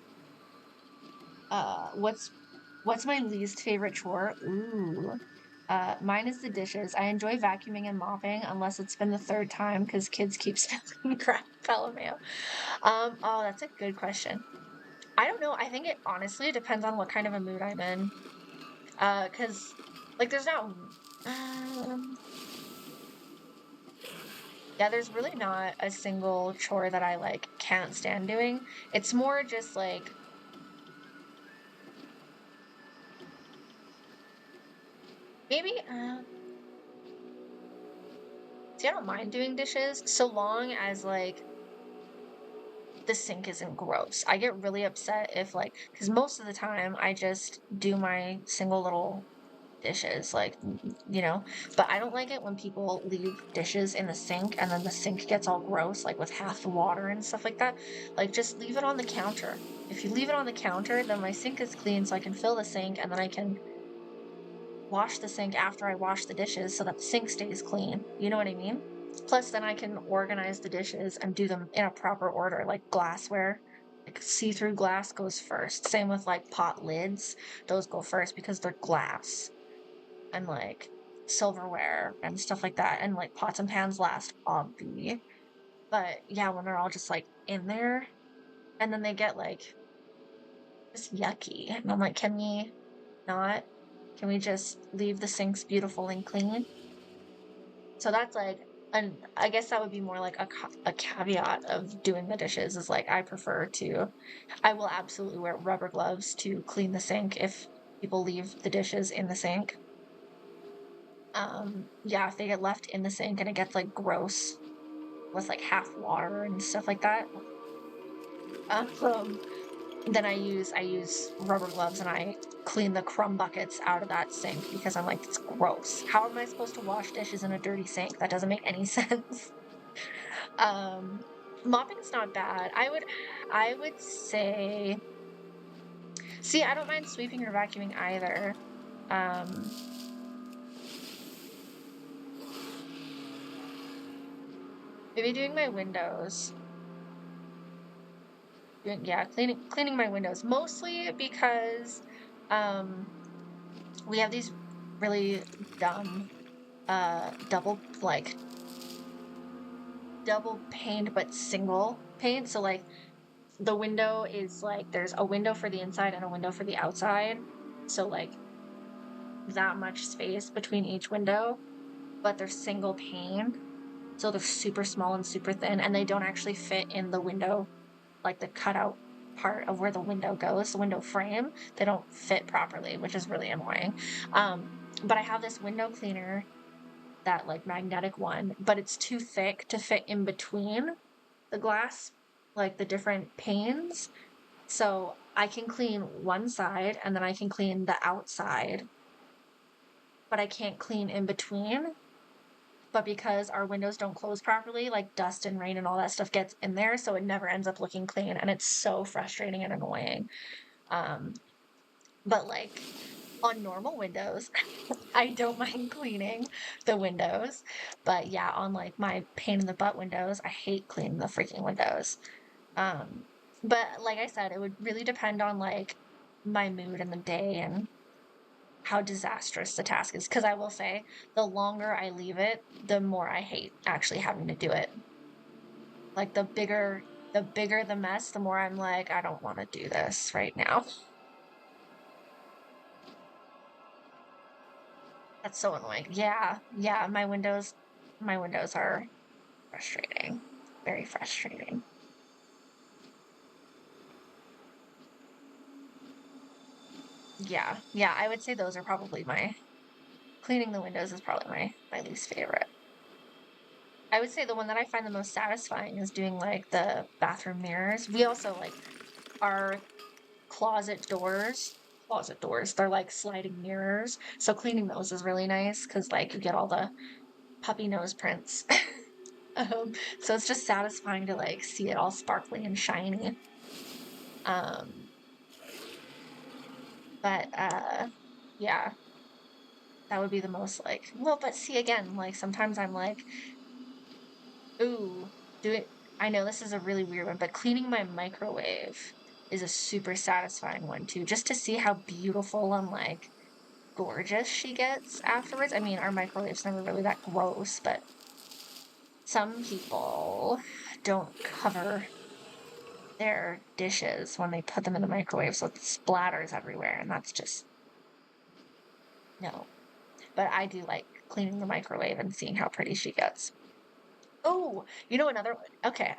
S1: What's my least favorite chore? Ooh. Mine is the dishes. I enjoy vacuuming and mopping, unless it's been the third time, because kids keep spilling crap LMAO. Oh, that's a good question. I don't know. I think it honestly depends on what kind of a mood I'm in. Because, like, there's not... yeah, there's really not a single chore that I, like, can't stand doing. It's more just, like... maybe, see, I don't mind doing dishes, so long as, like, the sink isn't gross. I get really upset if, like, because most of the time I just do my single little dishes, like, you know, but I don't like it when people leave dishes in the sink and then the sink gets all gross, like with half the water and stuff like that. Like, just leave it on the counter. If you leave it on the counter, then my sink is clean, so I can fill the sink, and then I can wash the sink after I wash the dishes so that the sink stays clean. You know what I mean? Plus, then I can organize the dishes and do them in a proper order, like glassware. Like see-through glass goes first. Same with like pot lids. Those go first because they're glass. And like silverware and stuff like that. And like pots and pans last, obvi. But yeah, when they're all just like in there and then they get like just yucky. And I'm like, can we not? Can we just leave the sinks beautiful and clean? So that's like, and I guess that would be more like a caveat of doing the dishes is like, I will absolutely wear rubber gloves to clean the sink if people leave the dishes in the sink. Yeah, if they get left in the sink and it gets like gross with like half water and stuff like that, um, then I use rubber gloves and I clean the crumb buckets out of that sink because I'm like, it's gross. How am I supposed to wash dishes in a dirty sink? That doesn't make any sense. Um, Mopping's not bad. I would say, see, I don't mind sweeping or vacuuming either. Um, Maybe doing my windows. Yeah, cleaning my windows mostly because um we have these really dumb double paned but single pane. So like the window is like there's a window for the inside and a window for the outside. So like that much space between each window, but they're single pane. So they're super small and super thin and they don't actually fit in the window, like the cutout part of where the window goes, the window frame, they don't fit properly, which is really annoying. But I have this window cleaner, that like magnetic one, but it's too thick to fit in between the glass, like the different panes. So I can clean one side and then I can clean the outside, but I can't clean in between. But because our windows don't close properly, like dust and rain and all that stuff gets in there, so it never ends up looking clean, and it's so frustrating and annoying. Um, but like on normal windows, I don't mind cleaning the windows. But yeah, on like my pain in the butt windows, I hate cleaning the freaking windows. Um, but like I said, it would really depend on like my mood and the day and how disastrous the task is. Because I will say, the longer I leave it, the more I hate actually having to do it. Like the bigger the mess, the more I'm like, I don't want to do this right now. That's so annoying. Yeah, yeah, my windows are frustrating. Very frustrating. Yeah, yeah, I would say those are probably my cleaning the windows is probably my least favorite. I would say the one that I find the most satisfying is doing like the bathroom mirrors. We also like our closet doors, they're like sliding mirrors. So cleaning those is really nice because like you get all the puppy nose prints. Um, so it's just satisfying to like see it all sparkly and shiny. Um, but yeah, that would be the most like, well, but see again, like sometimes I'm like, ooh, do it. I know this is a really weird one, but cleaning my microwave is a super satisfying one too, just to see how beautiful and like gorgeous she gets afterwards. I mean, our microwave's never really that gross, but some people don't cover their dishes when they put them in the microwave, so it splatters everywhere, and that's just no. But I do like cleaning the microwave and seeing how pretty she gets. Oh, you know another one? Okay,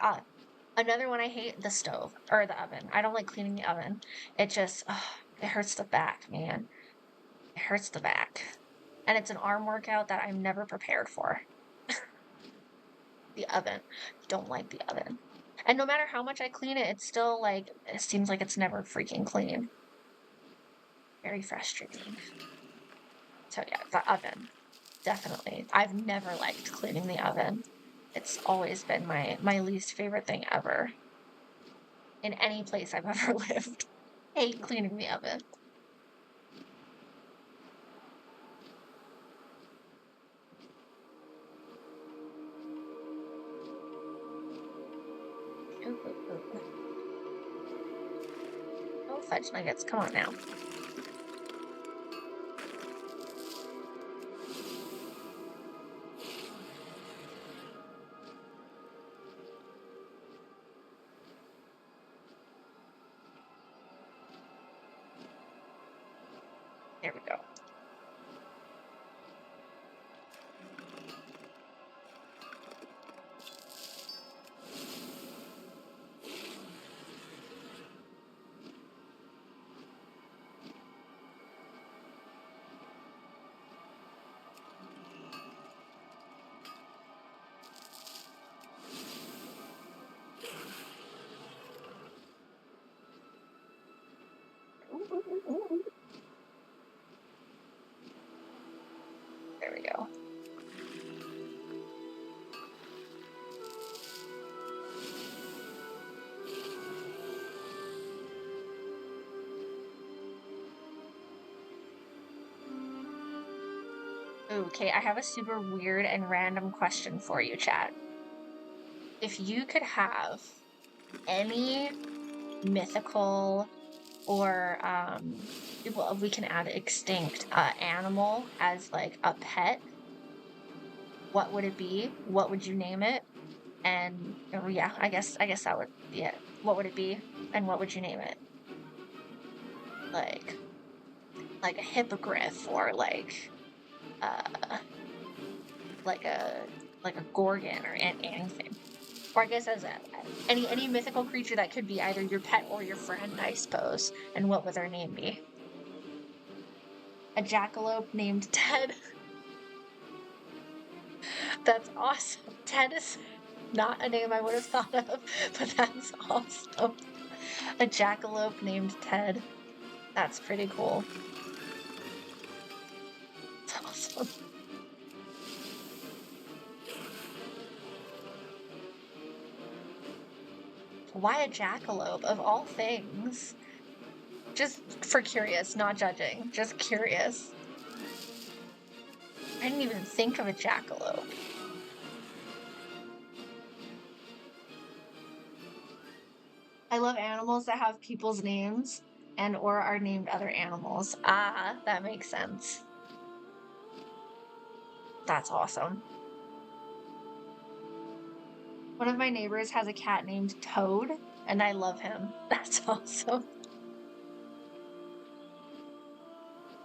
S1: another one I hate, the stove or the oven. I don't like cleaning the oven. It just it hurts the back, man. It hurts the back. And it's an arm workout that I'm never prepared for. The oven. Don't like the oven. And no matter how much I clean it, it's still like it seems like it's never freaking clean. Very frustrating. So yeah, the oven. Definitely. I've never liked cleaning the oven. It's always been my least favorite thing ever in any place I've ever lived. Hate cleaning the oven. Ooh, ooh, ooh. fudge nuggets. Come on now. There we go. There we go. Okay, I have a super weird and random question for you, chat. If you could have any mythical or well, we can add extinct animal as like a pet, what would it be? What would you name it? And oh, yeah, I guess that would be it. What would it be? And what would you name it? Like a hippogriff or like a gorgon or anything. Or I guess as any mythical creature that could be either your pet or your friend, I suppose. And what would their name be? A jackalope named Ted. That's awesome. Ted is not a name I would have thought of, but that's awesome. A jackalope named Ted. That's pretty cool. That's awesome. Why a jackalope of all things? Just for curious, not judging, just curious. I didn't even think of a jackalope. I love animals that have people's names and or are named other animals. Ah, that makes sense. That's awesome. One of my neighbors has a cat named Toad, and I love him. That's awesome.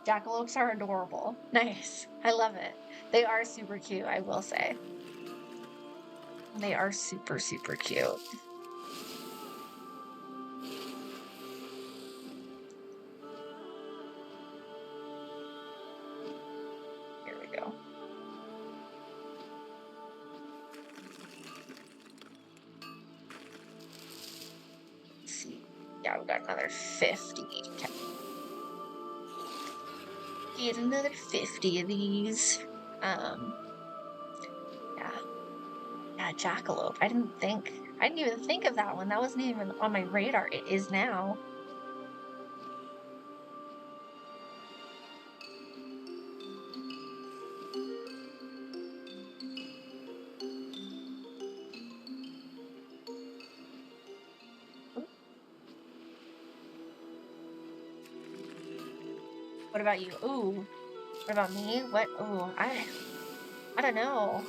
S1: Jackalopes are adorable. Nice. I love it. They are super cute, I will say. They are super, super cute. Here we go. Let's see. Yeah, we got another 50. Okay. Get another 50 of these. Yeah, jackalope. I didn't even think of that one. That wasn't even on my radar. It is now. What about you? Ooh. What about me? What? Ooh, I don't know.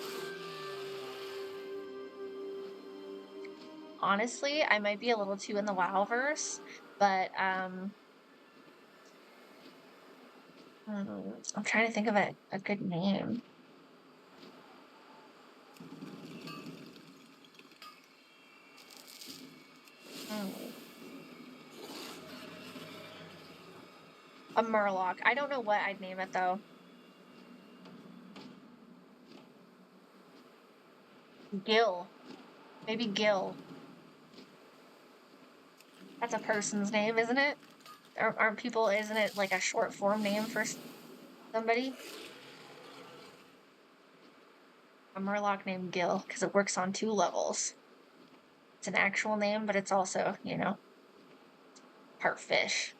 S1: Honestly, I might be a little too in the WoWverse, but I'm trying to think of a good name. A Murloc. I don't know what I'd name it though. Gil. Maybe Gil. That's a person's name, isn't it? Aren't people, isn't it like a short form name for somebody? A Murloc named Gil, because it works on 2 levels. It's an actual name, but it's also, you know, part fish.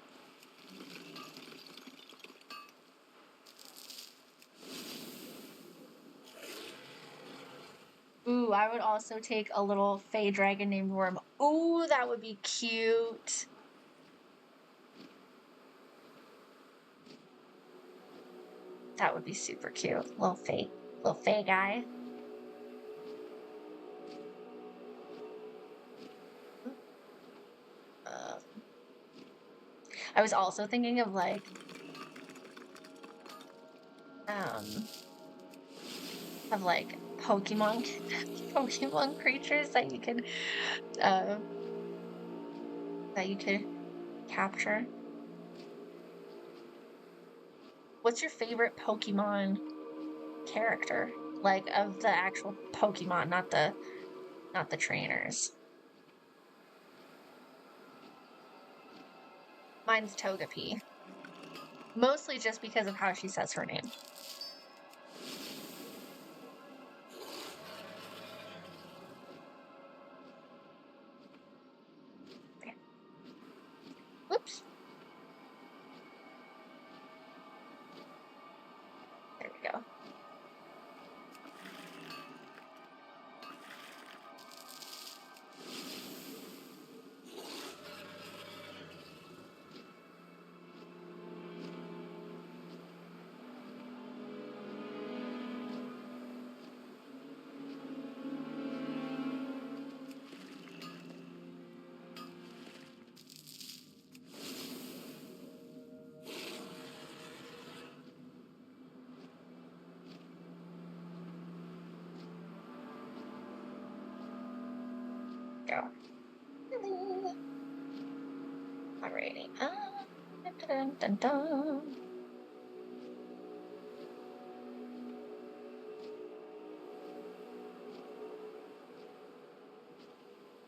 S1: Ooh, I would also take a little fey dragon named Worm. Ooh, that would be cute. That would be super cute. Little Fae guy. I was also thinking of like Pokemon Pokemon creatures that you could capture. What's your favorite Pokemon character? Like of the actual Pokemon, not the trainers. Mine's Togepi. Mostly just because of how she says her name. Okay. Whoops. There we go. Go. Alrighty. Dun, dun, dun.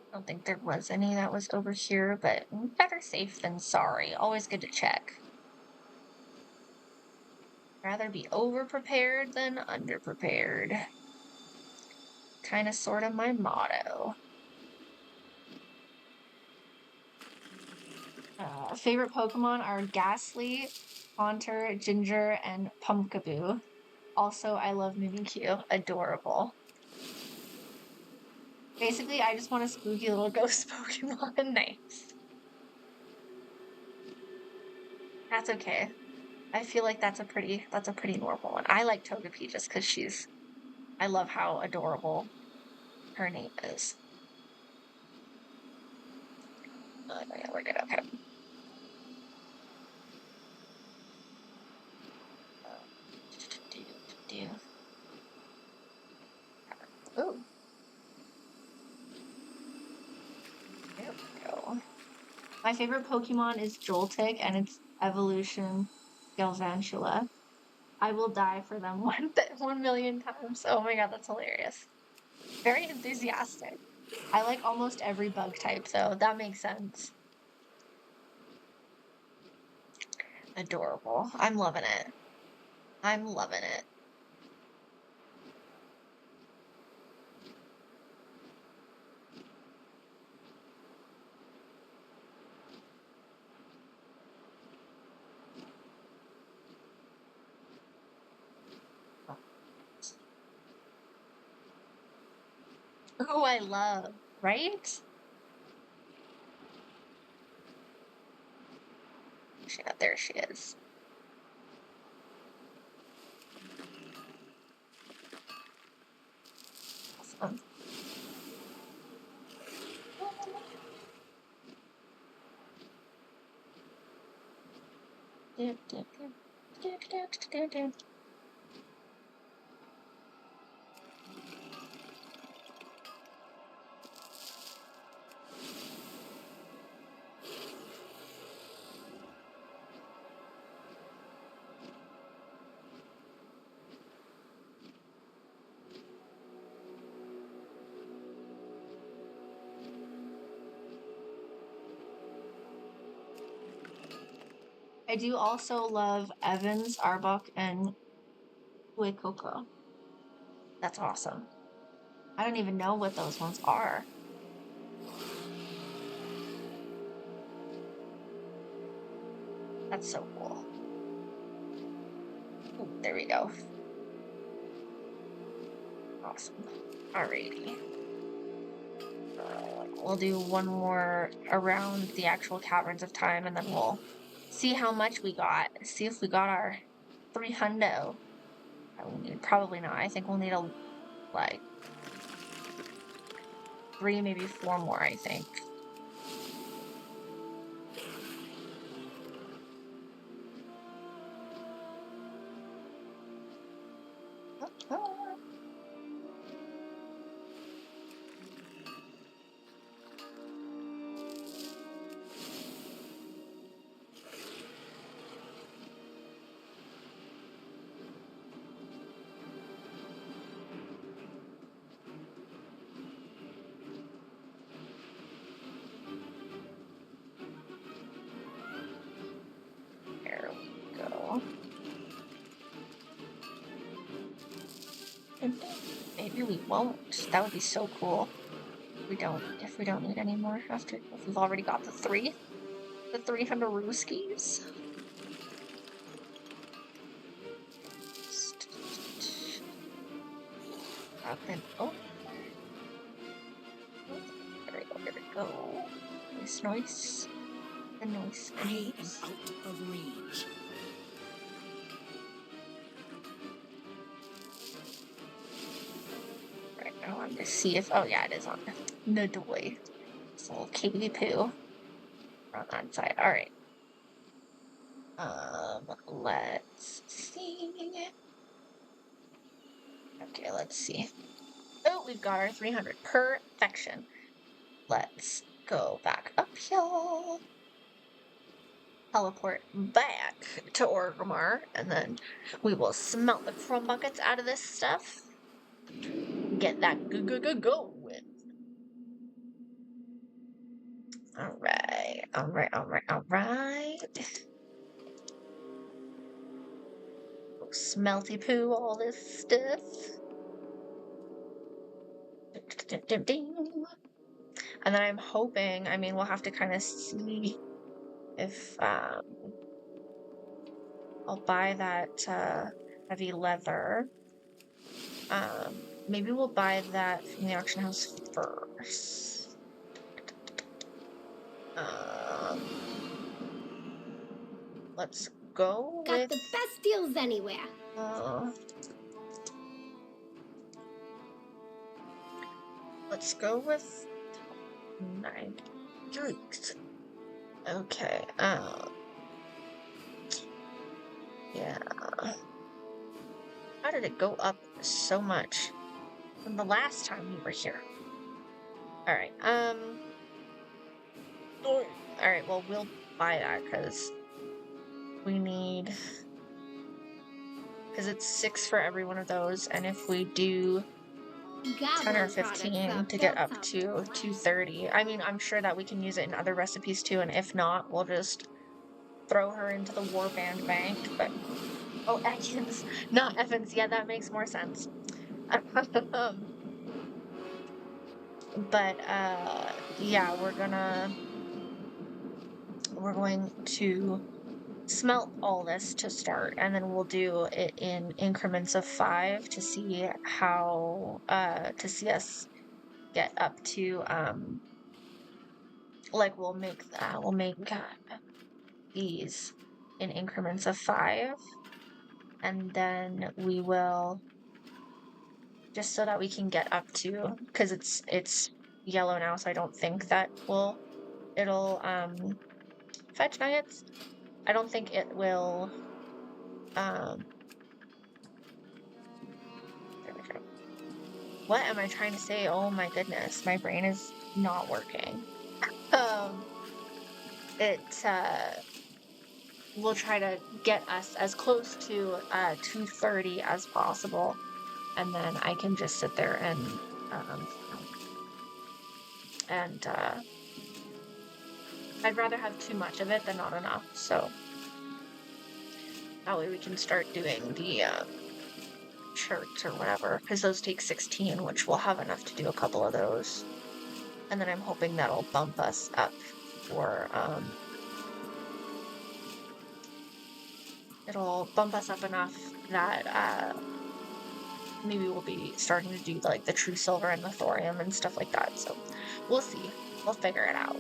S1: I don't think there was any that was over here, but better safe than sorry. Always good to check. Rather be over-prepared than under-prepared. Kind of sort of my motto. Favorite Pokemon are Ghastly, Haunter, Ginger, and Pumpkaboo. Also, I love Mimikyu. Adorable. Basically, I just want a spooky little ghost Pokemon. Nice. That's okay. I feel like that's a pretty normal one. I like Togepi just because I love how adorable her name is. Yeah, we're good. Okay. Ooh. There we go. My favorite Pokemon is Joltik and its evolution, Galvantula. I will die for them 1 million times. Oh my god, that's hilarious. Very enthusiastic. I like almost every bug type, though. That makes sense. Adorable. I'm loving it. I'm loving it. Who I love, right? There she is. Awesome. I do also love Evans, Arbok, and Huecoco. That's awesome. I don't even know what those ones are. That's so cool. Ooh, there we go. Awesome. Alrighty. We'll do one more around the actual Caverns of Time, and then we'll see how much we got. See if we got 300. Probably not. I think we'll need like 3, maybe 4 more, I think. There we go. And maybe we won't. That would be so cool. If we don't need any more if we've already got the 300 Rooskies. Up and oh. There we go. Nice. A nice.
S3: I am out of range.
S1: Right, I wanted to see if oh yeah, it is on the doy. It's a little kitty poo on that side. Alright. Let's see. Okay, let's see. Oh, we've got our 300. Perfection. Let's go back up here. Teleport back to Orgrimmar, and then we will smelt the chrome buckets out of this stuff. Get that going. Alright. Smelty poo, all this stuff. And then I'm hoping, I mean, we'll have to kind of see if I'll buy that heavy leather. Maybe we'll buy that from the auction house first. Let's go
S2: Got
S1: with
S2: the best deals anywhere.
S1: let's go with 9 drinks. Okay, yeah. How did it go up so much from the last time we were here? Alright, alright, well, we'll buy that, because we need... Because it's 6 for every one of those, and if we do 10 or 15 to get up to 230, I mean, I'm sure that we can use it in other recipes too, and if not, we'll just throw her into the warband bank, but... Oh, Atkins, not Evans, yeah, that makes more sense. But, yeah, we're going to smelt all this to start, and then we'll do it in increments of 5 to see how, to see us get up to, like, we'll make these in increments of 5, and then we will, just so that we can get up to, because it's yellow now, so I don't think that it'll fetch nuggets. I don't think it will what am I trying to say? Oh my goodness, my brain is not working. It will try to get us as close to 230 as possible, and then I can just sit there and I'd rather have too much of it than not enough, so that way we can start doing the shirts or whatever, because those take 16, which we'll have enough to do a couple of those. And then I'm hoping that'll bump us up for, it'll bump us up enough that, maybe we'll be starting to do, like, the true silver and the thorium and stuff like that, so we'll see. We'll figure it out.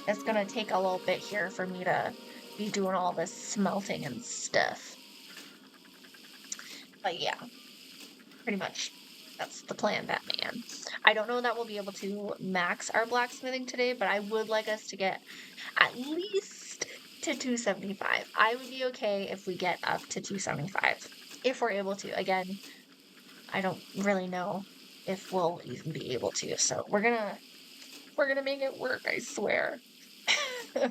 S1: It's gonna take a little bit here for me to be doing all this smelting and stuff. But yeah, pretty much. That's the plan, Batman. I don't know that we'll be able to max our blacksmithing today, but I would like us to get at least to 275. I would be okay if we get up to 275. If we're able to. Again, I don't really know if we'll even be able to. So we're gonna make it work, I swear. All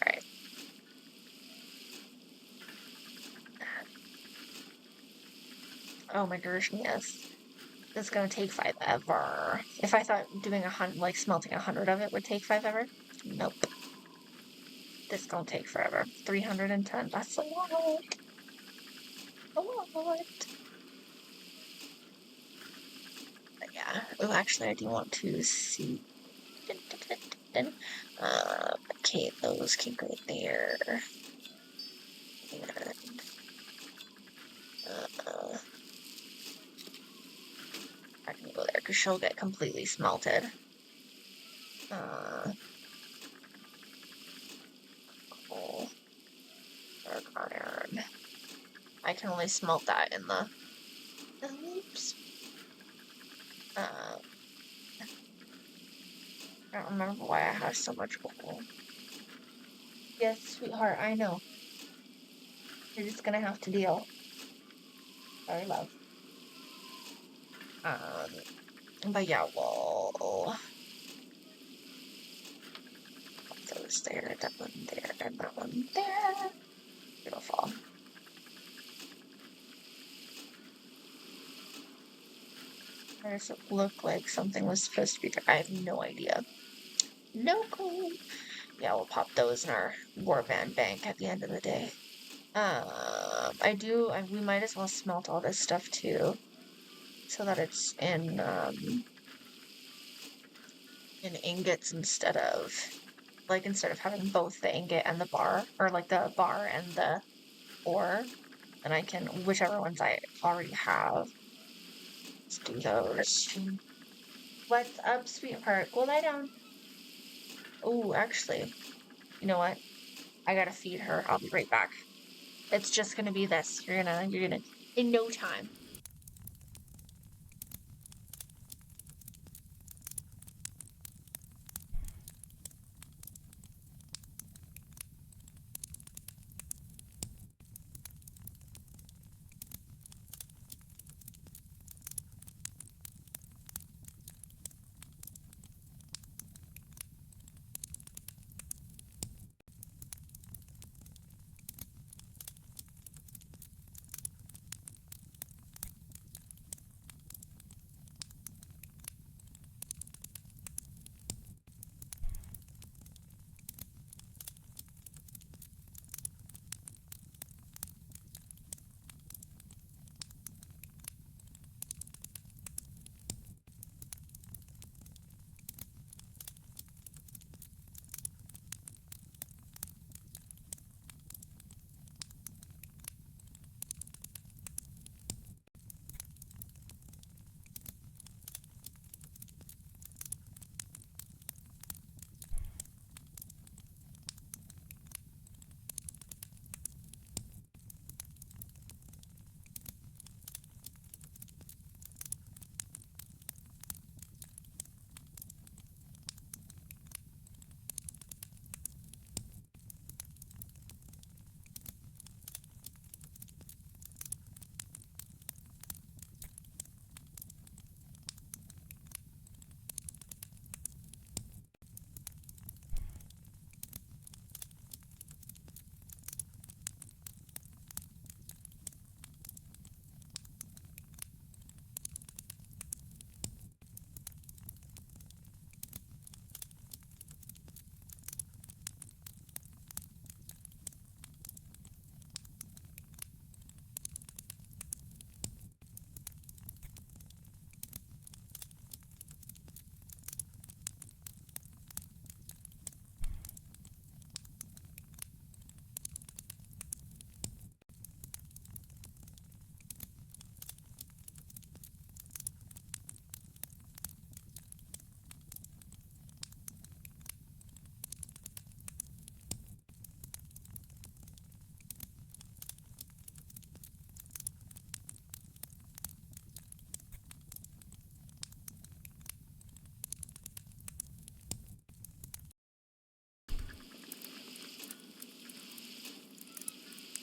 S1: right. Oh my gosh, yes. It's gonna take 5 ever. If I thought doing 100, like smelting 100 of it would take 5 ever, nope. This gonna take forever. 310. That's a lot. A lot. But yeah. Oh, actually, I do want to see. Okay, those can go there. And I can go there because she'll get completely smelted. Coal, dark iron. I can only smelt that in the. Oops. I don't remember why I have so much coal. Yes, sweetheart, I know. You're just gonna have to deal. Sorry, love. But yeah, we'll put those there, that one there, and that one there. Beautiful. Where does it look like something was supposed to be there? I have no idea. No clue. Yeah, we'll pop those in our warband bank at the end of the day. We might as well smelt all this stuff too, so that it's in ingots instead of having both the ingot and the bar, or like the bar and the ore, then I can, whichever ones I already have, let's do those. What's up, sweetheart? Go lie down. Oh, actually, you know what? I gotta feed her. I'll be right back. It's just gonna be this. You're gonna, in no time.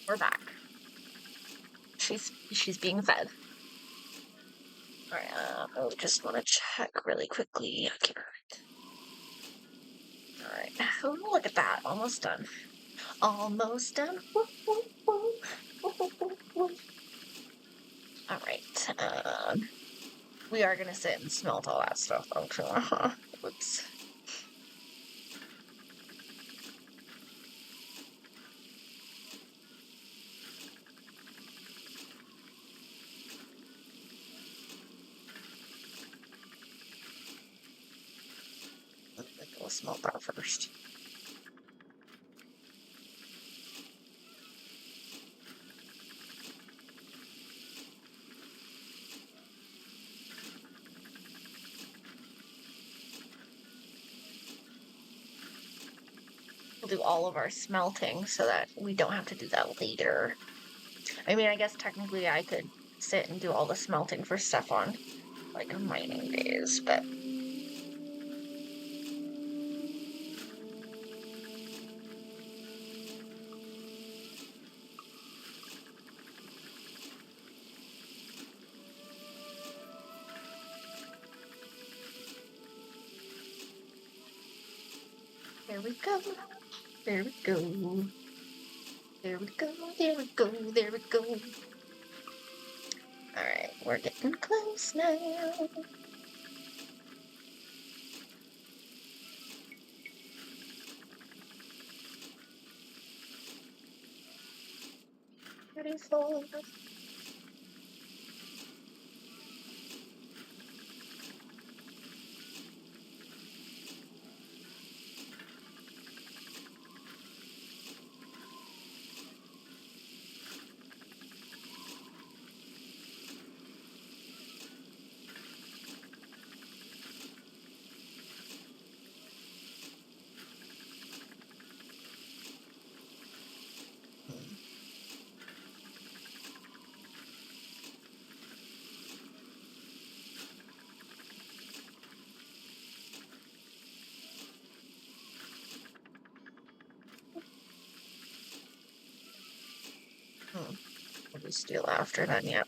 S1: We're back. She's being fed. All right. I just want to check really quickly. Okay. All right. Oh, look at that. Almost done. Almost done. Woo, woo, woo. Woo, woo, woo, woo. All right. We are gonna sit and smelt all that stuff out too. Whoops. I think we'll smelt that first. We'll do all of our smelting so that we don't have to do that later. I mean, I guess technically I could sit and do all the smelting for stuff on like mining days, but there we go. There we go. There we go. There we go. There we go. Alright, we're getting close now. Ready for We'll do steel after then, yeah.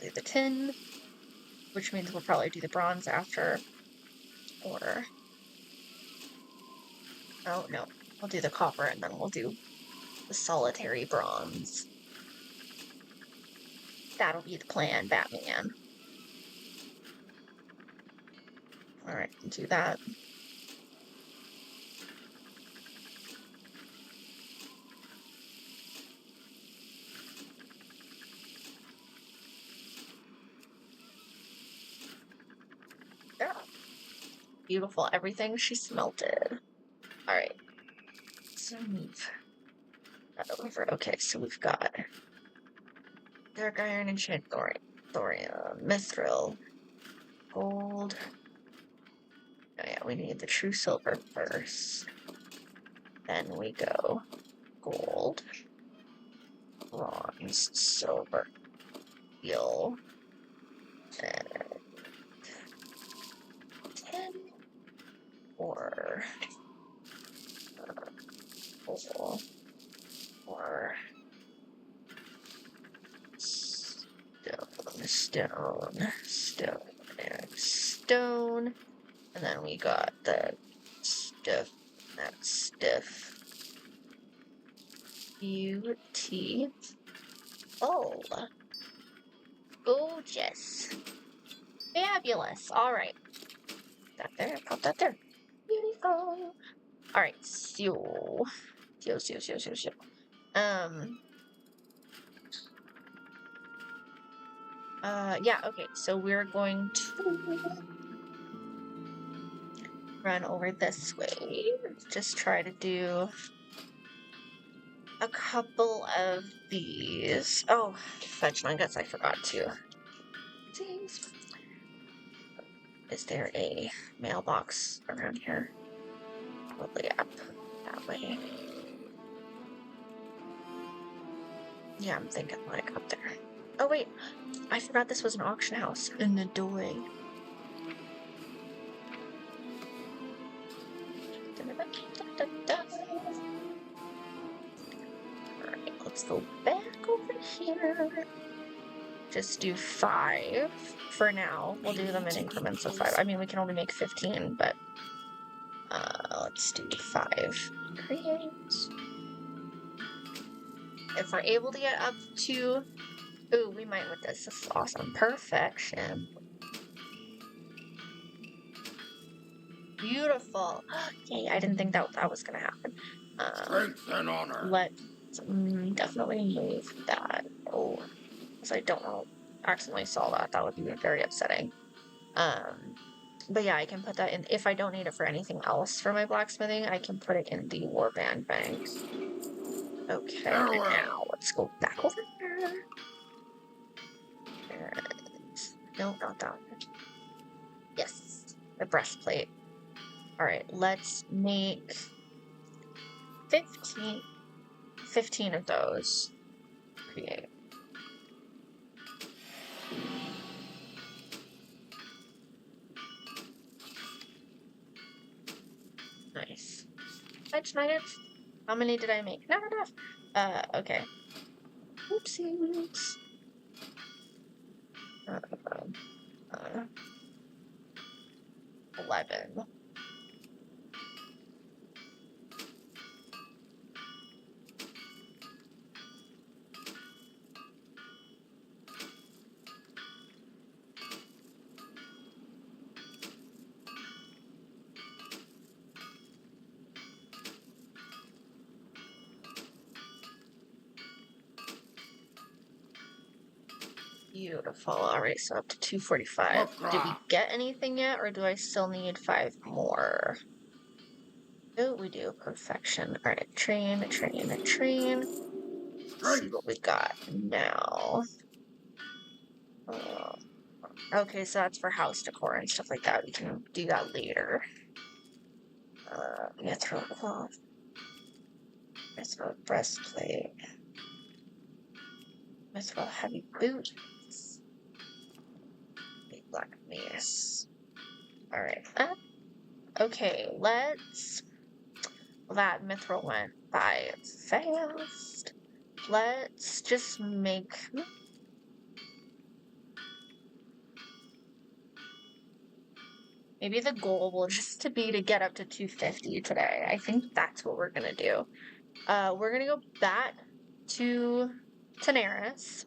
S1: Do the tin, which means we'll probably do the bronze after. Or oh no, we'll do the copper and then we'll do the solitary bronze. That'll be the plan, Batman. Alright, do that. Yeah. Beautiful. Everything she smelted. Alright. So move that over. Okay, so we've got dark iron, enchant thorium, mithril, gold. Oh yeah, we need the true silver first. Then we go gold, bronze, silver, steel, and tin, or coal, or stone, and then we got the stiff, that's stiff, beauty. Oh, gorgeous, fabulous. All right, that there, pop that there. Beautiful. All right, so. Yeah, okay, so we're going to run over this way. Just try to do a couple of these. Oh, fudge nuggets, I forgot to. Jeez. Is there a mailbox around here? Probably up that way. Yeah, I'm thinking like up there. Oh wait, I forgot this was an auction house in the doorway. Alright, let's go back over here. Just do 5 for now. We'll do them in increments of 5. I mean, we can only make 15, but let's do 5. Create. If we're able to get up to... Ooh, we might with this. This is awesome. Perfection. Beautiful. Yay, I didn't think that was going to happen.
S3: Strength and honor.
S1: Let's definitely move that. Oh, because I don't know. Accidentally saw that. That would be very upsetting. But yeah, I can put that in. If I don't need it for anything else for my blacksmithing, I can put it in the warband bank. Okay,
S3: Farewell.
S1: now let's go back over there. No, not that one. Yes, the breastplate. Alright, let's make 15 of those. Create. Nice. Edge nuggets? How many did I make? Not enough. Okay. Oopsies. 11. Beautiful. Alright, so up to 245. Did we get anything yet, or do I still need 5 more? Oh, we do. Perfection. Alright, train. Let's see what we got now. Okay, so that's for house decor and stuff like that. We can do that later. Mithril cloth. Mithril breastplate. Mithril heavy boots. Big black mace. Alright. Okay, let's... That mithril went by fast. Let's just make... Maybe the goal will just be to get up to 250 today. I think that's what we're gonna do. We're gonna go back to Daenerys.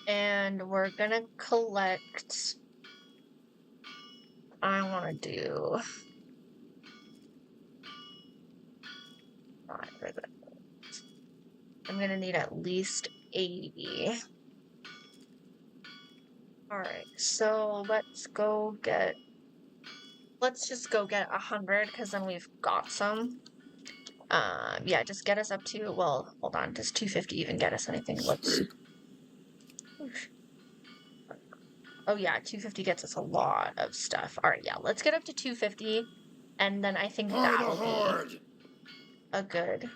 S1: And we're gonna collect... I wanna do... I'm gonna need at least 80. Alright, so let's go get... Let's just go get 100, because then we've got some. Yeah, just get us up to... Well, hold on. Does 250 even get us anything? Let's... Oh yeah, 250 gets us a lot of stuff. Alright, yeah, let's get up to 250, and then I think that'll be a good...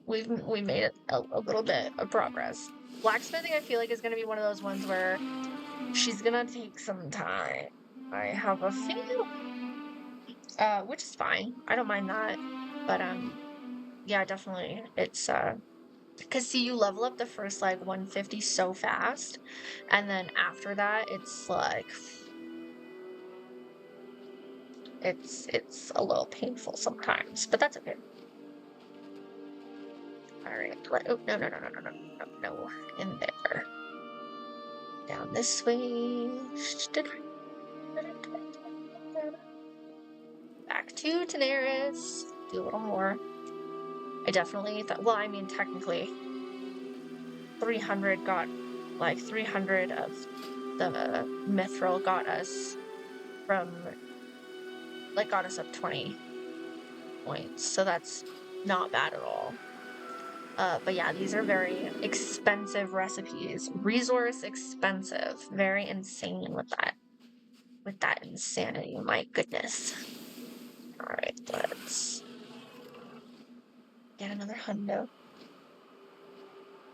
S1: We made it a little bit of progress. Blacksmithing, I feel like, is going to be one of those ones where she's going to take some time. I have a feeling. Which is fine. I don't mind that. But, yeah, definitely. It's, because, see, you level up the first, like, 150 so fast, and then after that, it's, like... It's a little painful sometimes, but that's okay. Alright, oh, no, in there. Down this way. Back to Daenerys. Do a little more. I definitely thought, well, I mean, technically, 300 got, like, 300 of the mithril got us from, like, got us up 20 points, so that's not bad at all. But yeah, these are very expensive recipes. Resource expensive. Very insane with that. With that insanity, my goodness. Alright, let's... Get another hundo.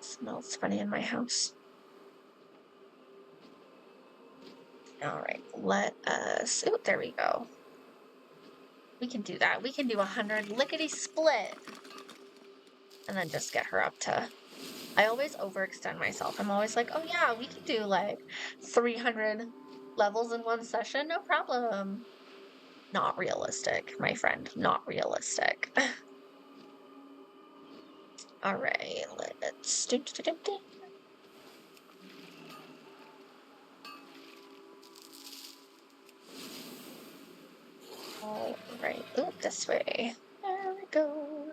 S1: Smells funny in my house. All right, let us. Oh, there we go. We can do that. We can do 100 lickety split, and then just get her up to. I always overextend myself. I'm always like, oh yeah, we can do like 300 levels in one session, no problem. Not realistic, my friend. Not realistic. All right, let's. All right, oop, this way. There we go.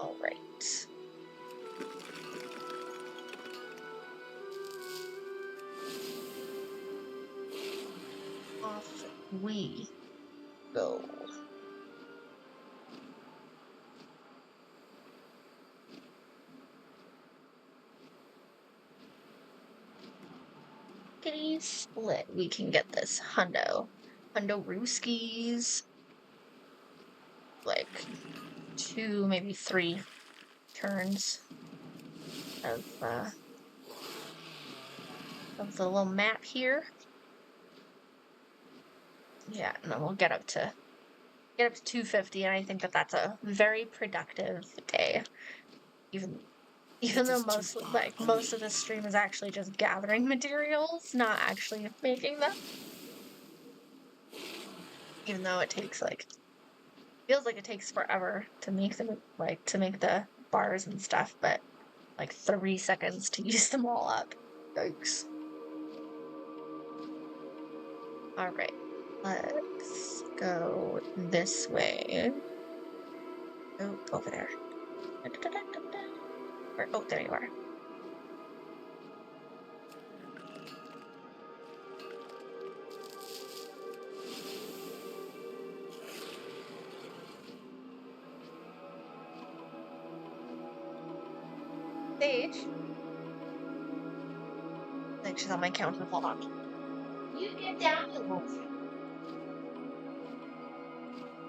S1: All right. Off we go. Lickety split. We can get this hundo. Hundo rooskies. Like 2, maybe 3 turns of the little map here. Yeah, and then we'll get up to 250, and I think that that's a very productive day. Even though most of the stream is actually just gathering materials, not actually making them. Even though it takes feels like it takes forever to make them, to make the bars and stuff, but 3 seconds to use them all up. Yikes. All right, let's go this way. Oh, over there. Oh, there you are. Sage. I think she's on my counter. Hold on. You get down, you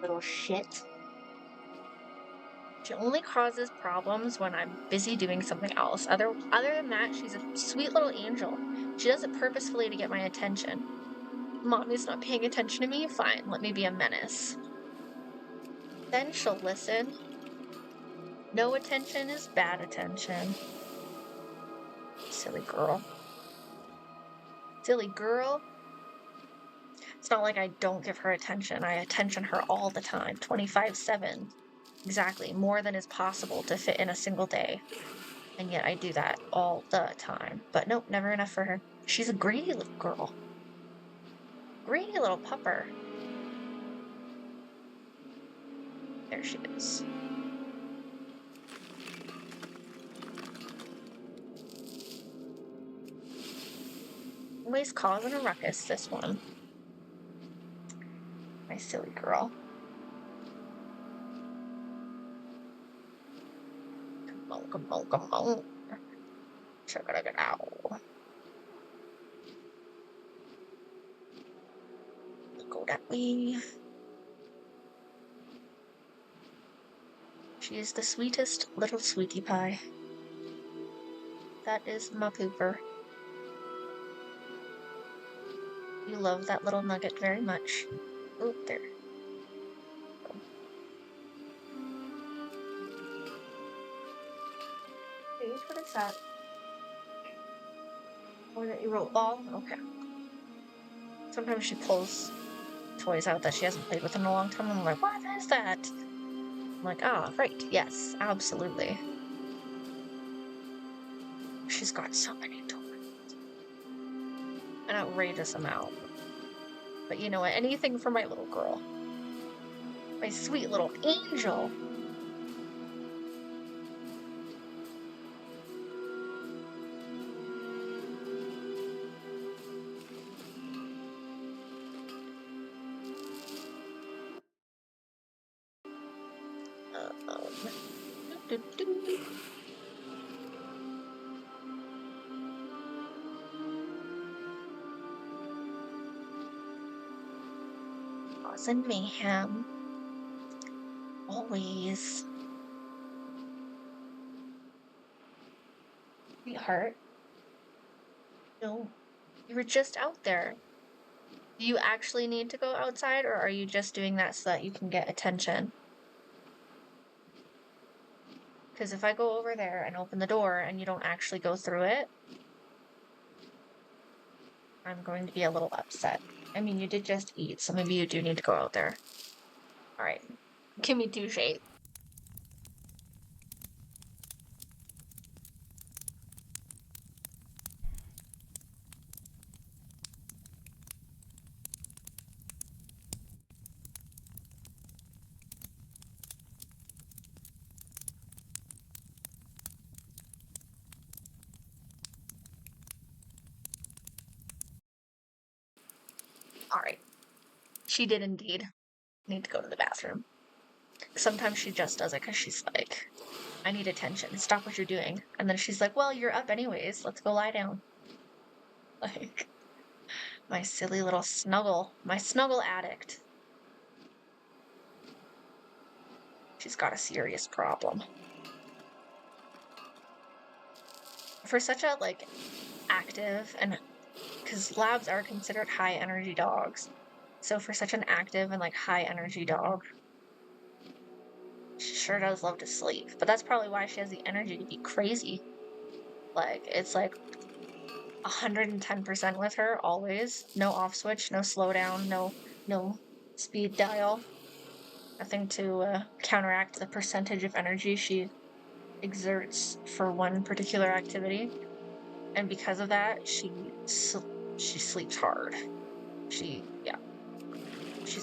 S1: little shit. She only causes problems when I'm busy doing something else. Other than that, she's a sweet little angel. She does it purposefully to get my attention. Mommy's not paying attention to me? Fine, let me be a menace. Then she'll listen. No attention is bad attention. Silly girl. Silly girl. It's not like I don't give her attention. I attention her all the time, 24/7. Exactly, more than is possible to fit in a single day. And yet I do that all the time. But nope, never enough for her. She's a greedy little girl. Greedy little pupper. There she is. Always causing a ruckus, this one. My silly girl. Come on, come on, come on. Check it out. Go that way. She is the sweetest little sweetie pie. That is my pooper. You love that little nugget very much. Oh, there. Hey, what is that? Oh, that you wrote ball? Okay. Sometimes she pulls toys out that she hasn't played with in a long time, and I'm like, what is that? I'm like, ah, right, yes, absolutely. She's got so many toys. An outrageous amount. But you know what? Anything for my little girl. My sweet little angel. Do. Cause and mayhem. Always. Sweetheart. No. You were just out there. Do you actually need to go outside, or are you just doing that so that you can get attention? Because if I go over there and open the door and you don't actually go through it, I'm going to be a little upset. I mean, you did just eat, so maybe you do need to go out there. Alright. Give me 2 shades. Alright. She did indeed need to go to the bathroom. Sometimes she just does it because she's like, I need attention. Stop what you're doing. And then she's like, well, you're up anyways. Let's go lie down. Like, my silly little snuggle. My snuggle addict. She's got a serious problem. For such a, like, active and... Because labs are considered high energy dogs. So for such an active and, like, high energy dog, she sure does love to sleep. But that's probably why she has the energy to be crazy. Like, it's like 110% with her, always. No off switch, no slowdown, no speed dial. Nothing to counteract the percentage of energy she exerts for one particular activity. And because of that, she sleeps hard. She's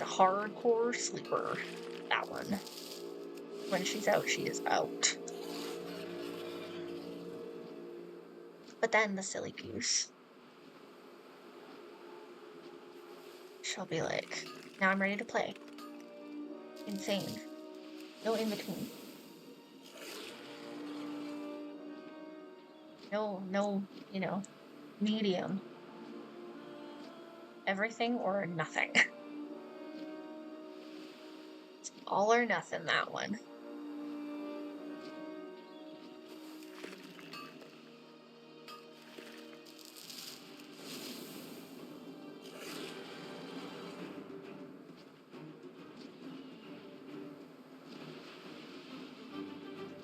S1: a hardcore sleeper. That one. When she's out, she is out. But then the silly goose, she'll be like, now I'm ready to play. Insane. No in between. No, medium. Everything or nothing. It's all or nothing, that one.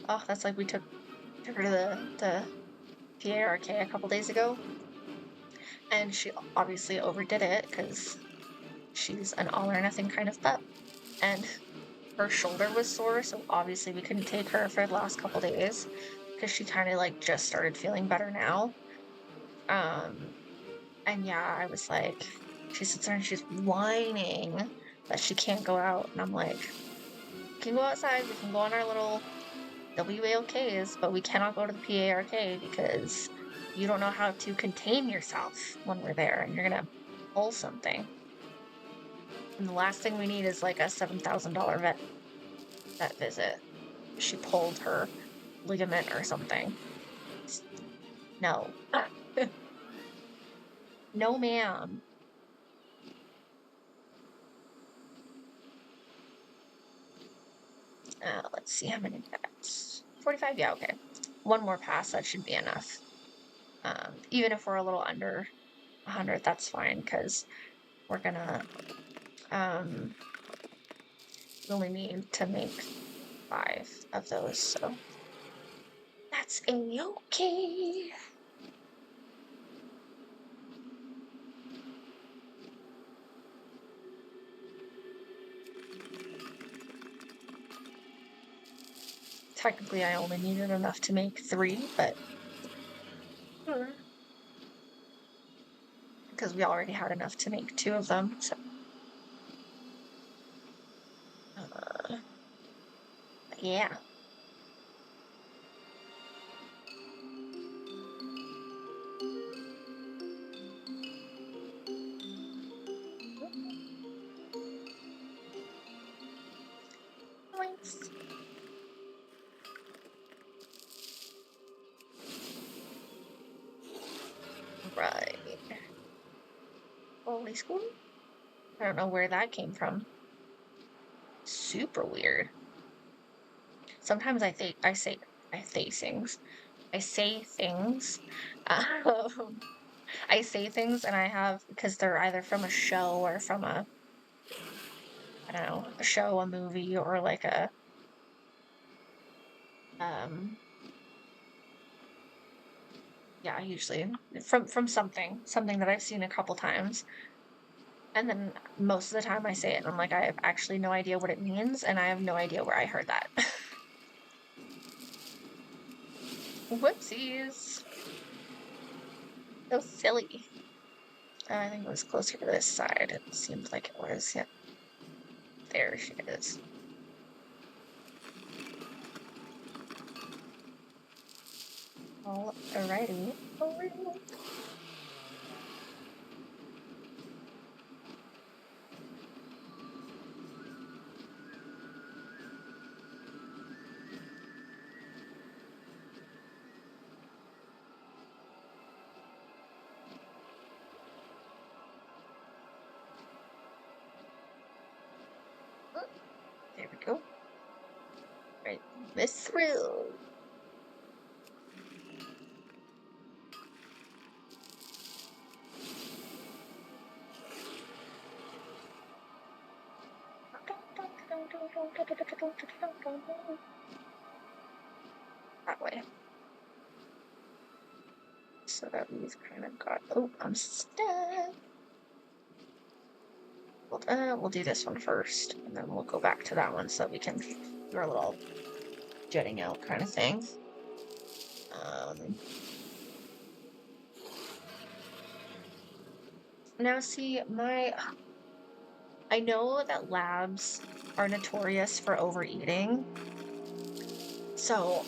S1: Oh, that's like we took her to the PARK a couple days ago. And she obviously overdid it because she's an all or nothing kind of pup. And her shoulder was sore, so obviously we couldn't take her for the last couple days because she kind of like just started feeling better now. And yeah, I was like, she sits there and she's whining that she can't go out. And I'm like, we can go outside, we can go on our little WAOKs, but we cannot go to the PARK because you don't know how to contain yourself when we're there and you're gonna pull something. And the last thing we need is like a $7,000 vet visit. She pulled her ligament or something. No. No, ma'am. Let's see how many packs. 45, yeah, okay. One more pass, that should be enough. Even if we're a little under 100, that's fine, because we're gonna, we only need to make 5 of those, so that's a-okay. Technically, I only needed enough to make 3, but because we already had enough to make 2 of them, so yeah. Nice. Right. Holy school? I don't know where that came from. Super weird. Sometimes I say things. I say things. I say things and I have, because they're either from a show or from I don't know, a show, a movie, or like um, yeah, usually from something that I've seen a couple times. And then most of the time I say it and I'm like, I have actually no idea what it means and I have no idea where I heard that. Whoopsies. So silly. I think it was closer to this side. It seems like it was. Yeah. There she is. Alrighty. There we go. Right. This through. That way. So that we've kind of got. Oh, I'm stuck. We'll do this one first, and then we'll go back to that one so that we can do our little jetting out kind of thing. Now see, I know that labs are notorious for overeating. So,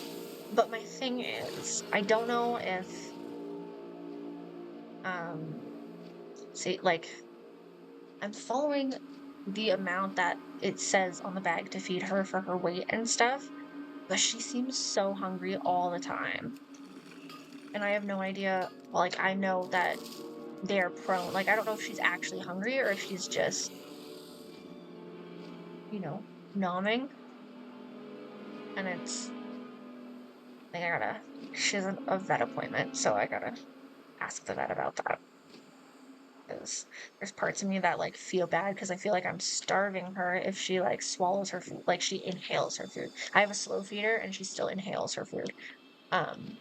S1: but my thing is, I don't know if, see, like, I'm following the amount that it says on the bag to feed her for her weight and stuff, but she seems so hungry all the time. And I have no idea, like, I know that they're prone, like, I don't know if she's actually hungry or if she's just, nomming. And I think she has a vet appointment, so I gotta ask the vet about that. Because there's parts of me that like feel bad because I feel like I'm starving her if she like swallows her food, like she inhales her food. I have a slow feeder and she still inhales her food. And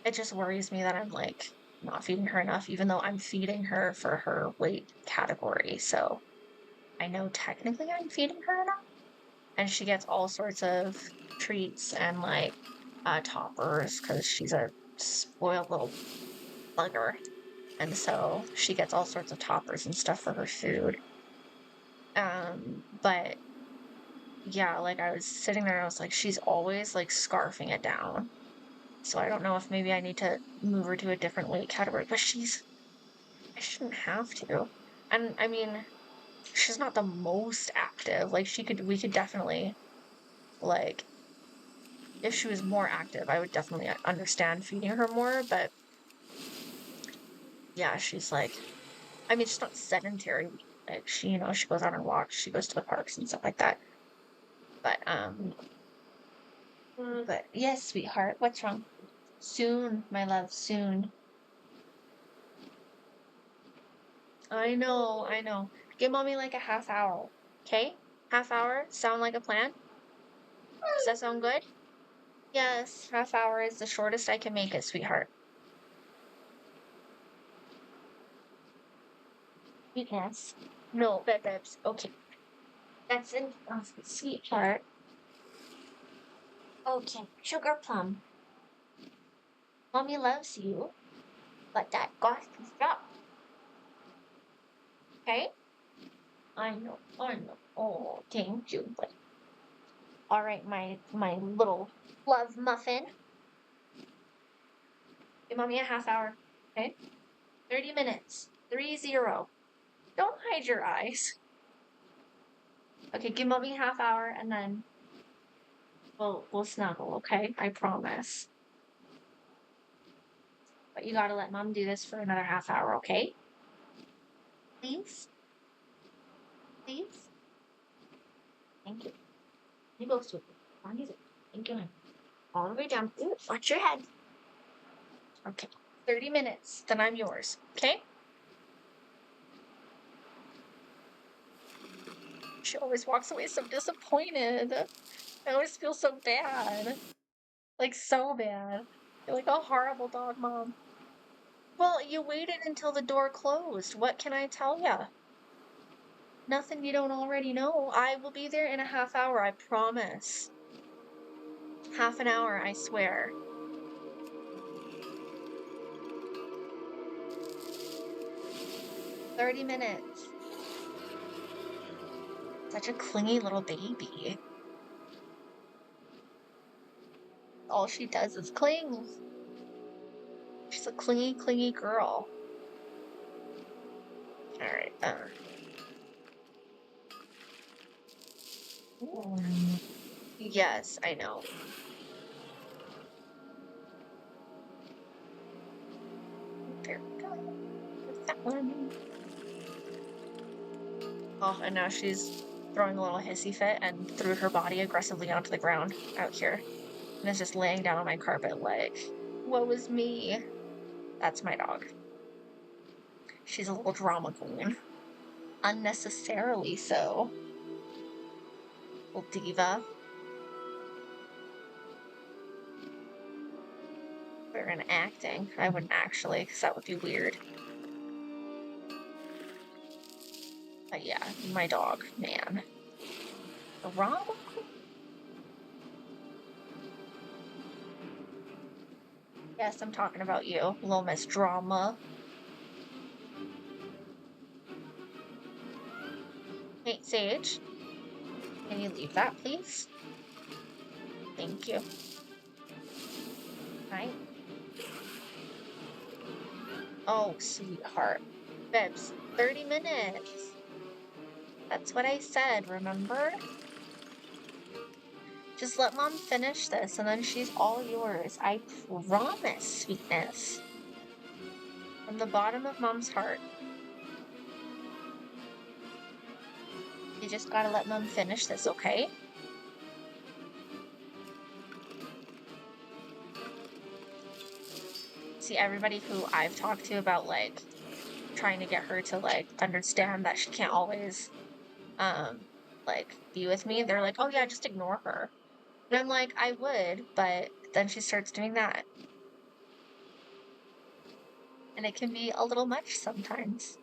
S1: it just worries me that I'm like not feeding her enough, even though I'm feeding her for her weight category. So I know technically I'm feeding her enough. And she gets all sorts of treats and like toppers because she's a spoiled little bugger. And so she gets all sorts of toppers and stuff for her food. But yeah, like I was sitting there and I was like, she's always like scarfing it down. So I don't know if maybe I need to move her to a different weight category, but I shouldn't have to. And I mean, she's not the most active. Like we could definitely, like, if she was more active, I would definitely understand feeding her more, but yeah, she's like, I mean, she's not sedentary. Like she goes on her walks, she goes to the parks and stuff like that. But yes, sweetheart, what's wrong? Soon, my love, soon. I know, I know. Give mommy like a half hour, okay? Half hour? Sound like a plan? Does that sound good? Yes, half hour is the shortest I can make it, sweetheart. Yes. No, babes. Okay. That's enough, sweetheart. Okay, sugar plum. Mommy loves you, but that got to stop. Okay? I know, I know. Oh, thank you. But all right, my little love muffin. Give mommy a half hour. Okay? 30 minutes. 30. Don't hide your eyes. Okay, give mommy a half hour and then we'll snuggle, okay? I promise. But you gotta let Mom do this for another half hour, okay? Please? Please? Thank you. You go sweetie. On easy. Thank you, honey. All the way down. Ooh, watch your head. Okay. 30 minutes, then I'm yours, okay? She always walks away so disappointed. I always feel so bad. Like, so bad. You're like a horrible dog mom. Well, you waited until the door closed. What can I tell ya? Nothing you don't already know. I will be there in a half hour, I promise. Half an hour, I swear. "30 minutes." Such a clingy little baby. All she does is cling. She's a clingy, clingy girl. Alright, yes, I know. There we go. There's that one. Oh, and now she's throwing a little hissy fit and threw her body aggressively onto the ground out here. And is just laying down on my carpet like, woe is me. That's my dog. She's a little drama queen. Unnecessarily so. Little diva. They're in acting. I wouldn't actually, because that would be weird. But yeah, my dog, man. Drama queen? Yes, I'm talking about you, Little Miss Drama. Hey, Sage. Can you leave that, please? Thank you. Right? Oh, sweetheart. Bibs, 30 minutes. That's what I said, remember? Just let Mom finish this, and then she's all yours. I promise, sweetness. From the bottom of Mom's heart. You just gotta let Mom finish this, okay? See, everybody who I've talked to about, like, trying to get her to, like, understand that she can't always, like, be with me, they're like, oh yeah, just ignore her. And I'm like, I would, but then she starts doing that. And it can be a little much sometimes.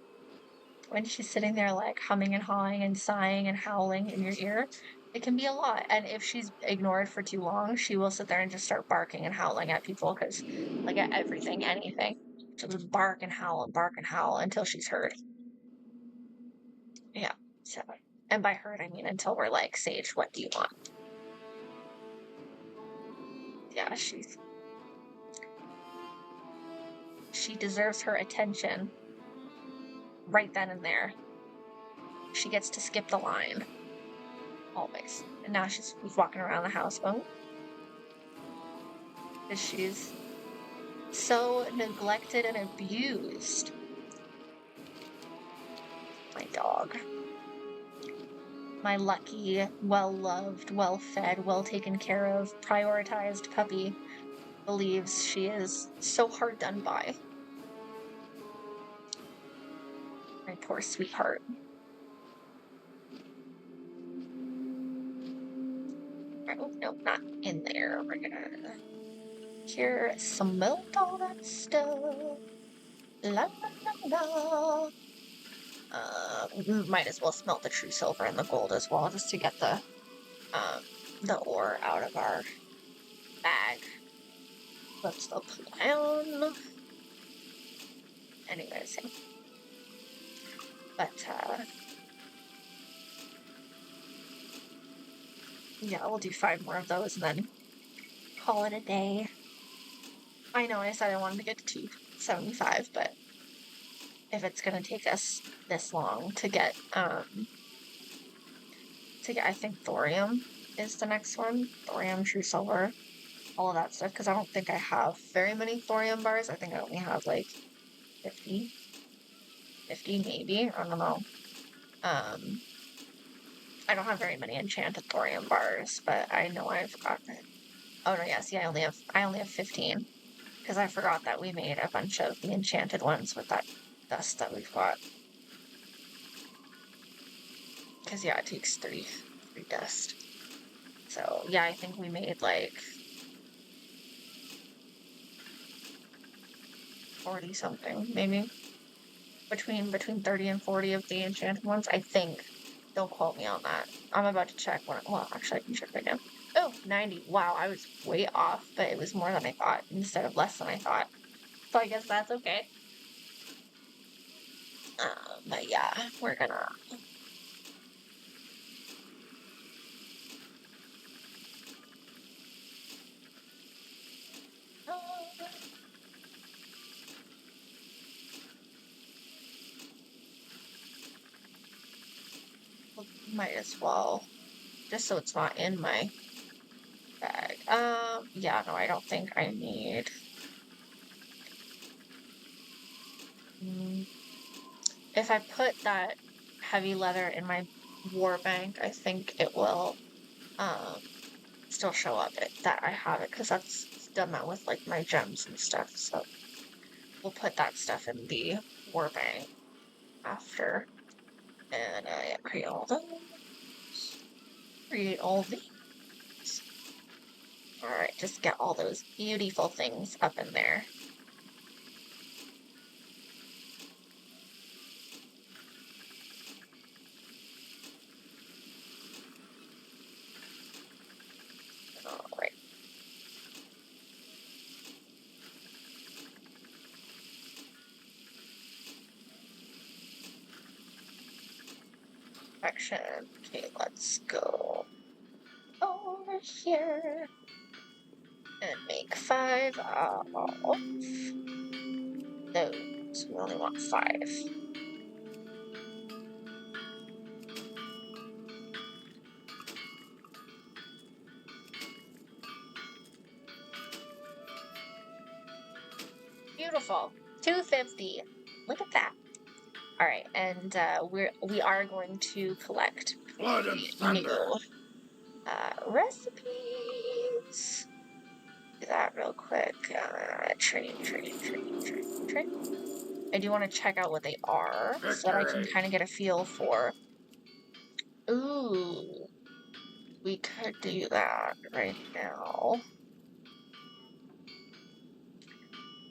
S1: When she's sitting there, like, humming and hawing and sighing and howling in your ear, it can be a lot. And if she's ignored for too long, she will sit there and just start barking and howling at people, because, like, at everything, anything. She'll just bark and howl until she's heard. Yeah, so, and by heard, I mean until we're like, Sage, what do you want? Yeah, she deserves her attention right then and there. She gets to skip the line. Always. And now she's walking around the house going, because she's so neglected and abused. My dog. My lucky, well-loved, well-fed, well-taken care of, prioritized puppy believes she is so hard done by. My poor sweetheart. Oh, no, not in there. We're gonna here smelt all that stuff. La la la la. Might as well smelt the true silver and the gold as well, just to get the ore out of our bag. What's the plan? Anyways, but yeah, we'll do 5 more of those and then call it a day. I know I said I wanted to get to 275, but if it's gonna take us this long to get I think thorium is the next one. Thorium, true silver. all of that stuff, because I don't think I have very many thorium bars. I think I only have like 50 maybe. I don't know. I don't have very many enchanted thorium bars, but I know I've got it. Oh no, yeah, see, I only have 15. Because I forgot that we made a bunch of the enchanted ones with that dust that we've got. Because, yeah, it takes three dust. So, yeah, I think we made, like, 40-something, maybe. Between 30 and 40 of the enchanted ones, I think. Don't quote me on that. I'm about to check one. Well, actually, I can check right now. Oh, 90. Wow, I was way off, but it was more than I thought instead of less than I thought. So I guess that's okay. But yeah, we're gonna... Might as well, just so it's not in my bag. Yeah, no, I don't think I need. If I put that heavy leather in my war bank, I think it will still show up that I have it, because that's done that with like my gems and stuff. So we'll put that stuff in the war bank after, and yeah, create all those. Create all these. All right, just get all those beautiful things up in there. All right. Section. Okay, let's go over here and make 5 of those. We only want 5. Beautiful. 250. Look at that. All right, and we are going to collect
S3: Blood and thunder.
S1: new recipes. Do that real quick. Training. I do want to check out what they are so that I can kind of get a feel for. Ooh, we could do that right now.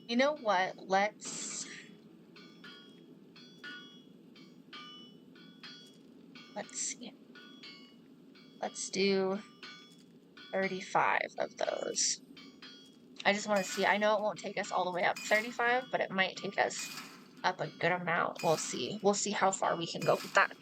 S1: You know what? Let's see. Let's do 35 of those. I just want to see. I know it won't take us all the way up 35, but it might take us up a good amount. We'll see. We'll see how far we can go with that.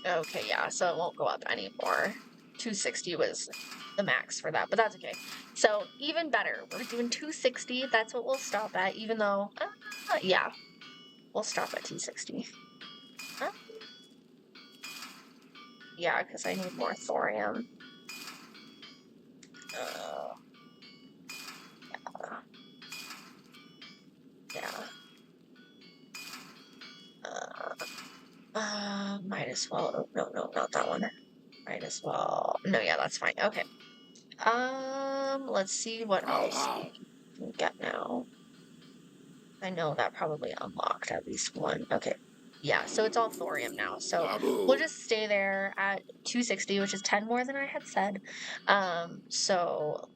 S1: Okay, yeah, so it won't go up anymore. 260 was the max for that, but that's okay. So even better, we're doing 260. That's what we'll stop at, even though, yeah, we'll stop at 260. Yeah, because I need more thorium. Yeah. Might as well. Oh, no, not that one. Might as well. No, yeah, that's fine. Okay. Let's see what else we can get now. I know that probably unlocked at least one. Okay. Yeah, so it's all thorium now. So we'll just stay there at 260, which is 10 more than I had said. So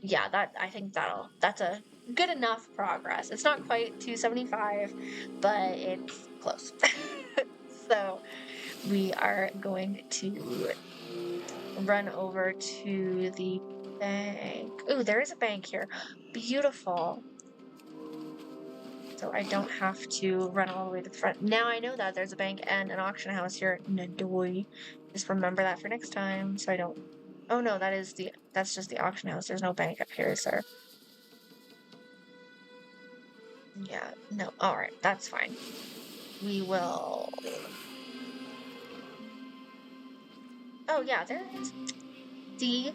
S1: yeah, I think that's a good enough progress. It's not quite 275, but it's close. So we are going to run over to the bank. Ooh, there is a bank here. Beautiful. So I don't have to run all the way to the front. Now I know that there's a bank and an auction house here. Nadoy. Just remember that for next time, so I don't... Oh no, that's just the auction house. There's no bank up here, sir. Yeah, no, alright, that's fine. We will... Oh yeah, there it is. See?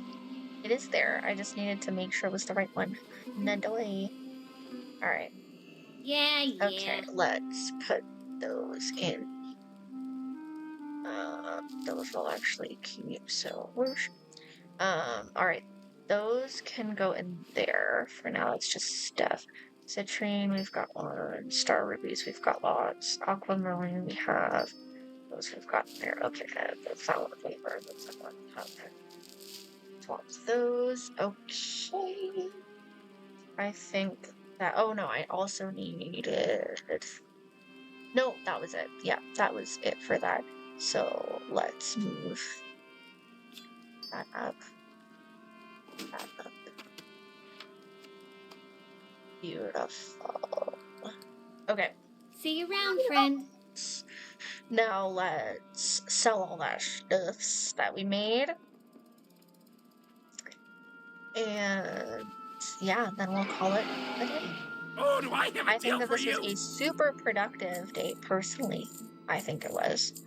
S1: It is there. I just needed to make sure it was the right one. Nadoy. Alright.
S2: Yeah,
S1: Okay,
S2: yeah.
S1: let's put those in. Those will actually keep, so whoosh. Alright. Those can go in there. For now, it's just stuff. Citrine, we've got one. Star rubies, we've got lots. Aquamarine, we have. Those we've got there. Okay, the flower flavor, those I want to have. Swap those. Okay. I think that. Oh no, I also needed. No, that was it. Yeah, that was it for that. So let's move that up. That up. Beautiful. Okay.
S2: See you around, friend.
S1: Now let's sell all that stuffs that we made. And yeah, then we'll call it a day.
S3: Oh, do I have a
S1: I think
S3: deal
S1: that
S3: for
S1: this was
S3: you?
S1: a super productive day, personally. I think it was.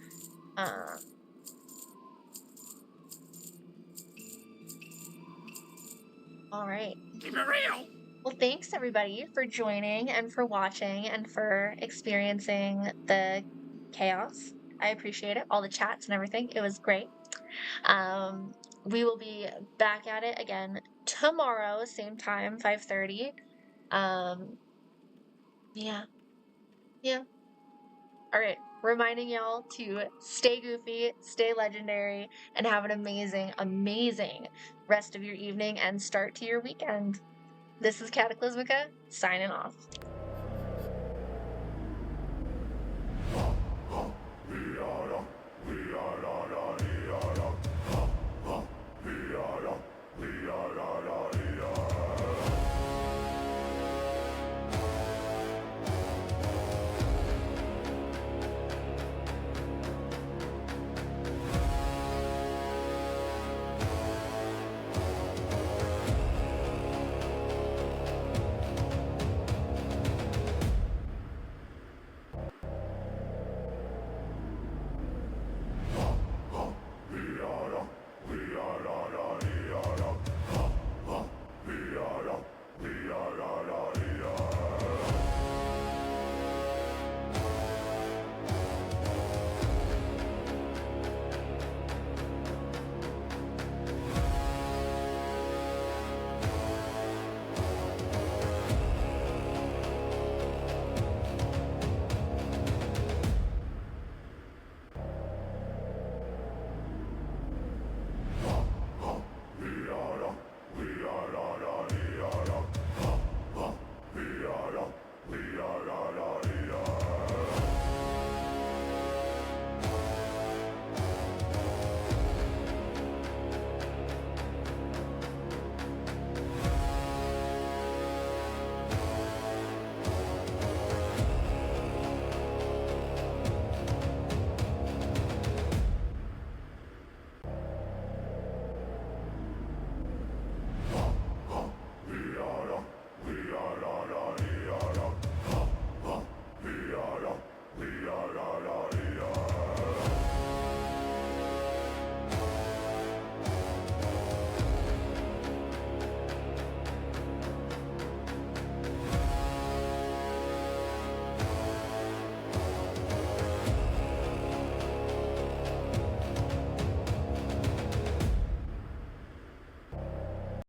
S1: All right.
S3: Keep it real.
S1: Well, thanks everybody for joining and for watching and for experiencing the chaos. I appreciate it. All the chats and everything. It was great. We will be back at it again tomorrow, same time, 5:30. Yeah. Yeah. All right. Reminding y'all to stay goofy, stay legendary, and have an amazing, amazing rest of your evening and start to your weekend. This is Cataclysmica, signing off.